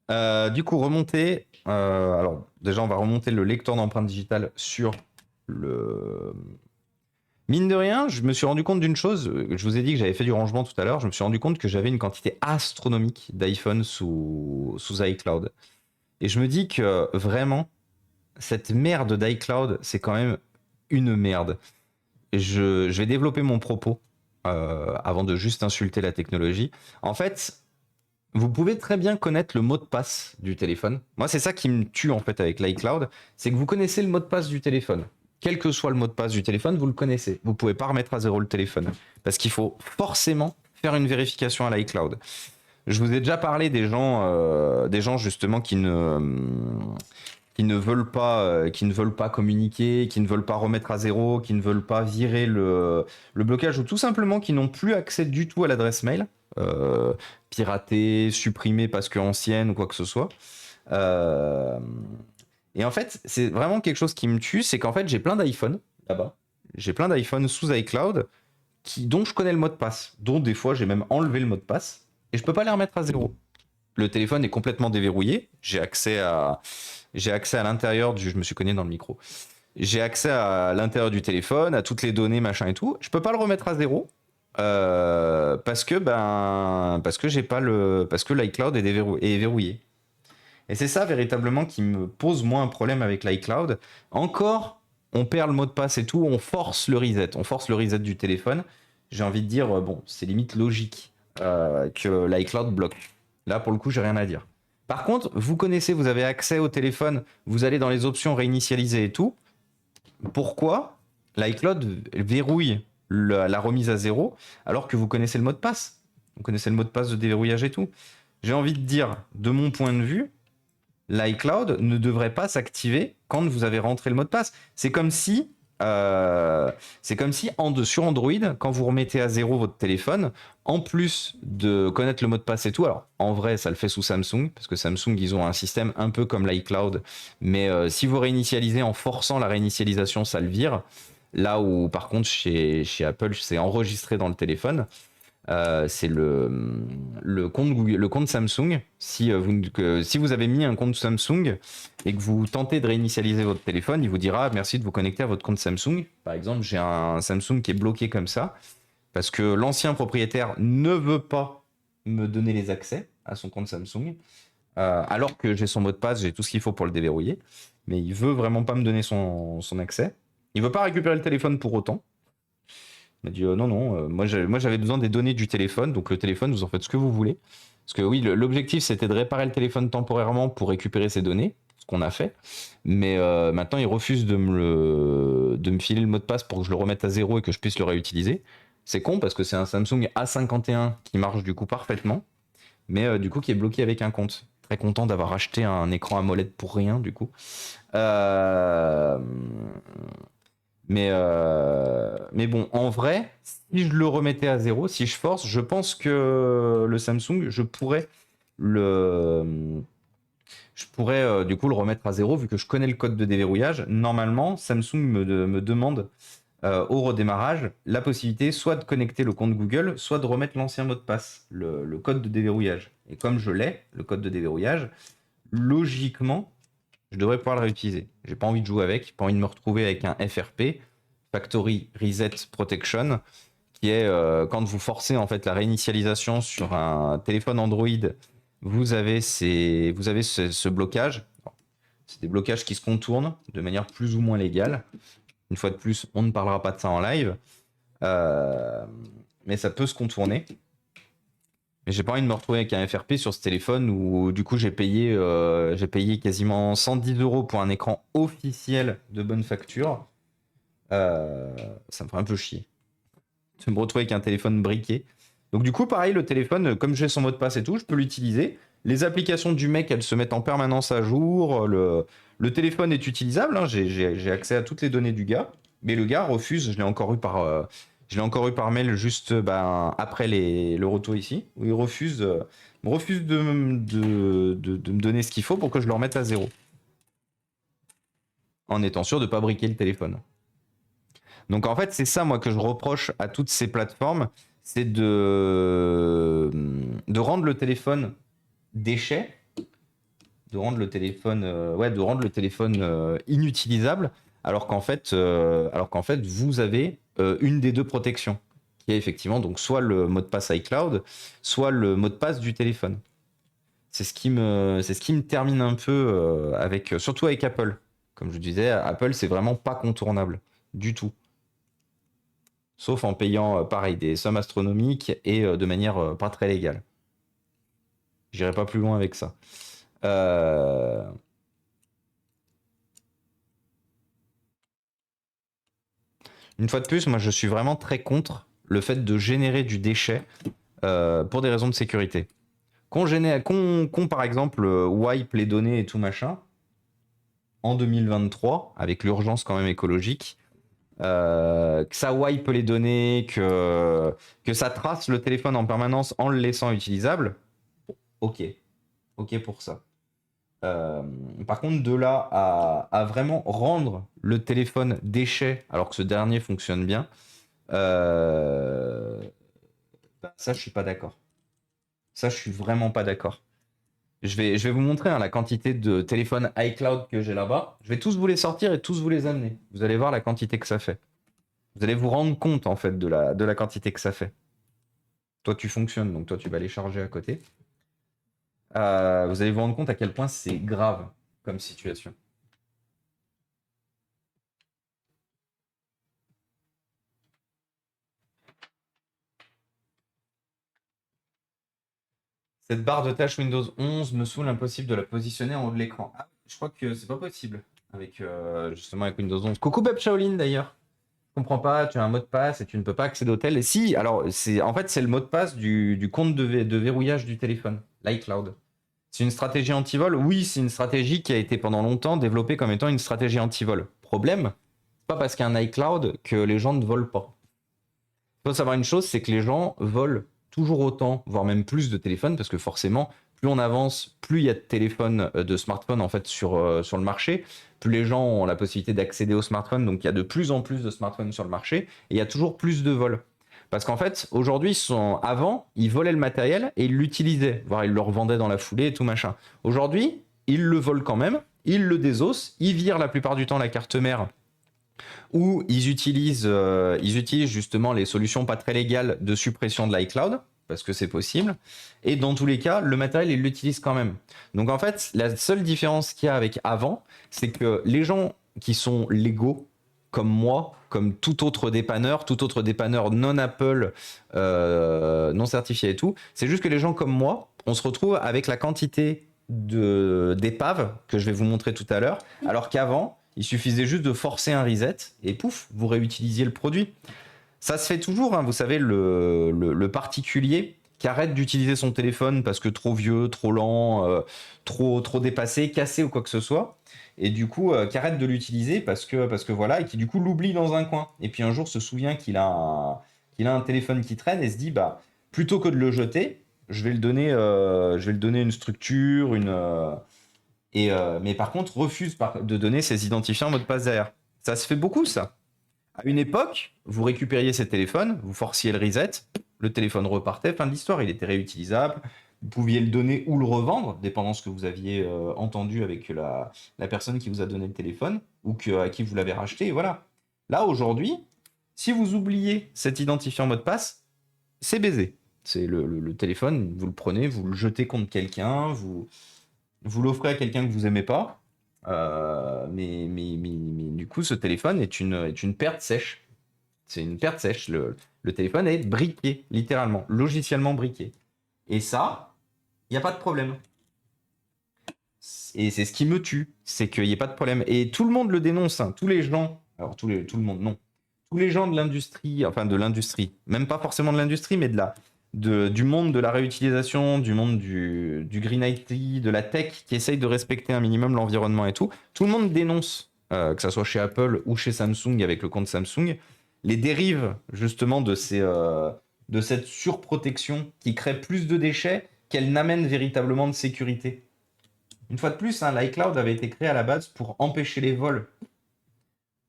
S1: Du coup, remonter. Alors, déjà, on va remonter le lecteur d'empreintes digitales sur le. Mine de rien, je me suis rendu compte d'une chose. Je vous ai dit que j'avais fait du rangement tout à l'heure. Je me suis rendu compte que j'avais une quantité astronomique d'iPhone sous iCloud. Et je me dis que vraiment, cette merde d'iCloud, c'est quand même une merde. Et je vais développer mon propos avant de juste insulter la technologie. En fait, vous pouvez très bien connaître le mot de passe du téléphone. Moi, c'est ça qui me tue en fait avec l'iCloud, c'est que vous connaissez le mot de passe du téléphone. Quel que soit le mot de passe du téléphone, vous le connaissez. Vous pouvez pas remettre à zéro le téléphone. Parce qu'il faut forcément faire une vérification à l'iCloud. Je vous ai déjà parlé des gens justement qui ne veulent pas communiquer, qui ne veulent pas remettre à zéro, qui ne veulent pas virer le blocage, ou tout simplement qui n'ont plus accès du tout à l'adresse mail, piratée, supprimée parce que ancienne ou quoi que ce soit. Et en fait, c'est vraiment quelque chose qui me tue, c'est qu'en fait, j'ai plein d'iPhone là-bas. J'ai plein d'iPhone sous iCloud dont je connais le mot de passe, dont des fois j'ai même enlevé le mot de passe, et je peux pas les remettre à zéro. Le téléphone est complètement déverrouillé, j'ai accès à l'intérieur du... Je me suis cogné dans le micro. J'ai accès à l'intérieur du téléphone, à toutes les données, machin et tout. Je peux pas le remettre à zéro. Parce que j'ai pas parce que l'iCloud est verrouillé. Et c'est ça véritablement qui me pose moi un problème avec l'iCloud. Encore, on perd le mot de passe et tout, on force le reset du téléphone. J'ai envie de dire, bon, c'est limite logique que l'iCloud bloque. Là, pour le coup, j'ai rien à dire. Par contre, vous connaissez, vous avez accès au téléphone, vous allez dans les options réinitialiser et tout. Pourquoi l'iCloud verrouille la remise à zéro alors que vous connaissez le mot de passe? Vous connaissez le mot de passe de déverrouillage et tout. J'ai envie de dire, de mon point de vue, l'iCloud ne devrait pas s'activer quand vous avez rentré le mot de passe. C'est comme si, sur Android, quand vous remettez à zéro votre téléphone, en plus de connaître le mot de passe et tout, alors en vrai, ça le fait sous Samsung, parce que Samsung, ils ont un système un peu comme l'iCloud, mais si vous réinitialisez en forçant la réinitialisation, ça le vire. Là où, par contre, chez Apple, c'est enregistré dans le téléphone. C'est le compte Google, le compte Samsung. Si vous avez mis un compte Samsung et que vous tentez de réinitialiser votre téléphone, il vous dira merci de vous connecter à votre compte Samsung. Par exemple, j'ai un Samsung qui est bloqué comme ça parce que l'ancien propriétaire ne veut pas me donner les accès à son compte Samsung, alors que j'ai son mot de passe, j'ai tout ce qu'il faut pour le déverrouiller, mais il veut vraiment pas me donner son accès. Il veut pas récupérer le téléphone pour autant. Il m'a dit non, non, moi j'avais besoin des données du téléphone, donc le téléphone, vous en faites ce que vous voulez. Parce que oui, l'objectif c'était de réparer le téléphone temporairement pour récupérer ces données, ce qu'on a fait. Mais maintenant, il refuse de me filer le mot de passe pour que je le remette à zéro et que je puisse le réutiliser. C'est con parce que c'est un Samsung A51 qui marche du coup parfaitement, mais du coup qui est bloqué avec un compte. Très content d'avoir acheté un écran AMOLED pour rien du coup. Euh, mais bon, en vrai, si je le remettais à zéro, si je force, je pense que le Samsung, le, je pourrais du coup le remettre à zéro vu que je connais le code de déverrouillage. Normalement, Samsung me demande au redémarrage la possibilité soit de connecter le compte Google, soit de remettre l'ancien mot de passe, le code de déverrouillage. Et comme je l'ai, le code de déverrouillage, logiquement, je devrais pouvoir le réutiliser. J'ai pas envie de jouer avec, pas envie de me retrouver avec un FRP, Factory Reset Protection, qui est quand vous forcez en fait la réinitialisation sur un téléphone Android, vous avez ce blocage. C'est des blocages qui se contournent de manière plus ou moins légale. Une fois de plus, on ne parlera pas de ça en live, Euh, mais ça peut se contourner. Mais j'ai pas envie de me retrouver avec un FRP sur ce téléphone où du coup j'ai payé quasiment 110 € pour un écran officiel de bonne facture. Ça me ferait un peu chier de me retrouver avec un téléphone briqué. Donc du coup pareil, le téléphone, comme j'ai son mot de passe et tout, je peux l'utiliser. Les applications du mec, elles se mettent en permanence à jour. Le téléphone est utilisable, hein. J'ai accès à toutes les données du gars. Mais le gars refuse, je l'ai encore eu par mail juste après le retour ici, où il refuse, de me donner ce qu'il faut pour que je le remette à zéro. En étant sûr de ne pas briquer le téléphone. Donc en fait, c'est ça, moi, que je reproche à toutes ces plateformes, c'est de rendre le téléphone déchet, de rendre le téléphone inutilisable, alors qu'en fait, vous avez une des deux protections, qui est effectivement donc soit le mot de passe iCloud, soit le mot de passe du téléphone. C'est ce qui me termine un peu surtout avec Apple. Comme je disais, Apple, c'est vraiment pas contournable du tout. Sauf en payant, pareil, des sommes astronomiques et de manière pas très légale. J'irai pas plus loin avec ça. Euh, Une fois de plus, moi je suis vraiment très contre le fait de générer du déchet pour des raisons de sécurité. Qu'on par exemple wipe les données et tout machin en 2023 avec l'urgence quand même écologique, que ça wipe les données, que ça trace le téléphone en permanence en le laissant utilisable, ok, ok pour ça. Euh, Par contre, de là à vraiment rendre le téléphone déchet alors que ce dernier fonctionne bien, euh, ça je suis pas d'accord. Ça je suis vraiment pas d'accord. Je vais vous montrer hein, la quantité de téléphones iCloud que j'ai là-bas. Je vais tous vous les sortir et tous vous les amener. Vous allez voir la quantité que ça fait. Vous allez vous rendre compte en fait de la quantité que ça fait. Toi tu fonctionnes, donc toi tu vas les charger à côté. Vous allez vous rendre compte à quel point c'est grave comme situation. Cette barre de tâches Windows 11 me saoule, impossible de la positionner en haut de l'écran. Ah, je crois que c'est pas possible avec justement avec Windows 11. Coucou Beb Shaolin d'ailleurs. Je comprends pas, tu as un mot de passe et tu ne peux pas accéder au tel. Et si, alors c'est en fait c'est le mot de passe du compte de verrouillage du téléphone, l'iCloud. C'est une stratégie anti-vol. Oui, c'est une stratégie qui a été pendant longtemps développée comme étant une stratégie anti-vol. Problème, c'est pas parce qu'il y a un iCloud que les gens ne volent pas. Il faut savoir une chose, c'est que les gens volent toujours autant, voire même plus de téléphones, parce que forcément, plus on avance, plus il y a de téléphones, de smartphones en fait sur le marché, plus les gens ont la possibilité d'accéder aux smartphones, donc il y a de plus en plus de smartphones sur le marché, et il y a toujours plus de vols. Parce qu'en fait, aujourd'hui, avant, ils volaient le matériel et ils l'utilisaient, voire ils le revendaient dans la foulée et tout machin. Aujourd'hui, ils le volent quand même, ils le désossent, ils virent la plupart du temps la carte mère, ou ils utilisent justement les solutions pas très légales de suppression de l'iCloud, parce que c'est possible. Et dans tous les cas, le matériel, ils l'utilisent quand même. Donc en fait, la seule différence qu'il y a avec avant, c'est que les gens qui sont légaux, comme moi, comme tout autre dépanneur non Apple, non certifié et tout, c'est juste que les gens comme moi, on se retrouve avec la quantité d'épaves que je vais vous montrer tout à l'heure, alors qu'avant, il suffisait juste de forcer un reset et pouf, vous réutilisiez le produit. Ça se fait toujours, hein, vous savez, le particulier qui arrête d'utiliser son téléphone parce que trop vieux, trop lent, trop dépassé, cassé ou quoi que ce soit, et du coup qui arrête de l'utiliser parce que voilà, et qui du coup l'oublie dans un coin. Et puis un jour se souvient qu'il a un téléphone qui traîne et se dit bah plutôt que de le jeter, je vais le donner une structure, mais par contre refuse de donner ses identifiants mot de passe derrière. Ça se fait beaucoup ça. À une époque, vous récupériez ces téléphones, vous forciez le reset, le téléphone repartait, fin de l'histoire, il était réutilisable, vous pouviez le donner ou le revendre, dépendant de ce que vous aviez entendu avec la personne qui vous a donné le téléphone, ou à qui vous l'avez racheté, et voilà. Là, aujourd'hui, si vous oubliez cet identifiant mot de passe, c'est baisé. C'est le téléphone, vous le prenez, vous le jetez contre quelqu'un, vous l'offrez à quelqu'un que vous aimez pas, mais du coup, ce téléphone est une perte sèche. C'est une perte sèche. Le téléphone est briqué, littéralement, logiciellement briqué. Et ça, il n'y a pas de problème. Et c'est ce qui me tue, c'est qu'il n'y ait pas de problème. Et tout le monde le dénonce, hein. Tous les gens, alors tout le monde, non. Tous les gens de l'industrie, enfin de l'industrie, même pas forcément de l'industrie, mais du monde de la réutilisation, du monde du Green IT, de la tech qui essaye de respecter un minimum l'environnement et tout, tout le monde dénonce, que ça soit chez Apple ou chez Samsung avec le compte Samsung, les dérives justement de cette surprotection qui crée plus de déchets qu'elle n'amène véritablement de sécurité. Une fois de plus, hein, l'iCloud avait été créé à la base pour empêcher les vols.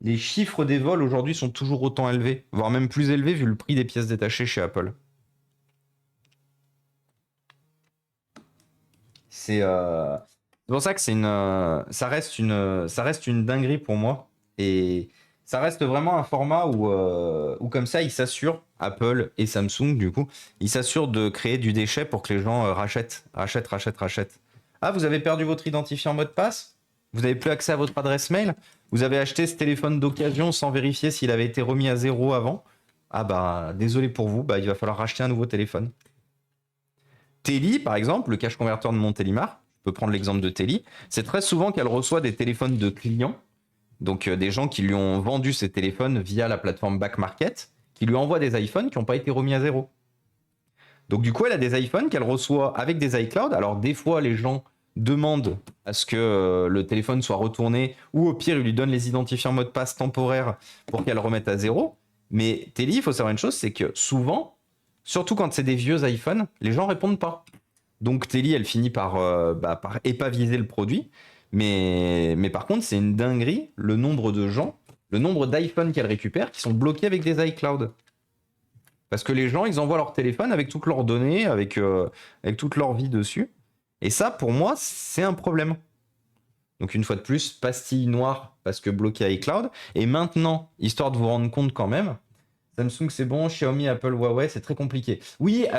S1: Les chiffres des vols aujourd'hui sont toujours autant élevés, voire même plus élevés vu le prix des pièces détachées chez Apple. C'est pour ça que ça reste une dinguerie pour moi. Et ça reste vraiment un format où comme ça, ils s'assurent, Apple et Samsung du coup, ils s'assurent de créer du déchet pour que les gens rachètent. Ah, vous avez perdu votre identifiant mot de passe? Vous n'avez plus accès à votre adresse mail? Vous avez acheté ce téléphone d'occasion sans vérifier s'il avait été remis à zéro avant? Ah bah, désolé pour vous, bah, il va falloir racheter un nouveau téléphone. Telly, par exemple, le cache converteur de Montélimar, je peux prendre l'exemple de Telly, c'est très souvent qu'elle reçoit des téléphones de clients, donc des gens qui lui ont vendu ces téléphones via la plateforme Back Market, qui lui envoient des iPhones qui n'ont pas été remis à zéro. Donc du coup, elle a des iPhones qu'elle reçoit avec des iCloud. Alors des fois, les gens demandent à ce que le téléphone soit retourné, ou au pire, ils lui donnent les identifiants mot de passe temporaires pour qu'elle remette à zéro. Mais Telly, il faut savoir une chose, c'est que souvent, surtout quand c'est des vieux iPhones, les gens répondent pas. Donc Telly, elle finit par épaviser le produit. Mais par contre, c'est une dinguerie le nombre de gens, le nombre d'iPhones qu'elle récupère qui sont bloqués avec des iCloud. Parce que les gens, ils envoient leur téléphone avec toutes leurs données, avec toute leur vie dessus. Et ça, pour moi, c'est un problème. Donc une fois de plus, pastille noire parce que bloqué iCloud. Et maintenant, histoire de vous rendre compte quand même, Samsung c'est bon, Xiaomi, Apple, Huawei, c'est très compliqué. Oui,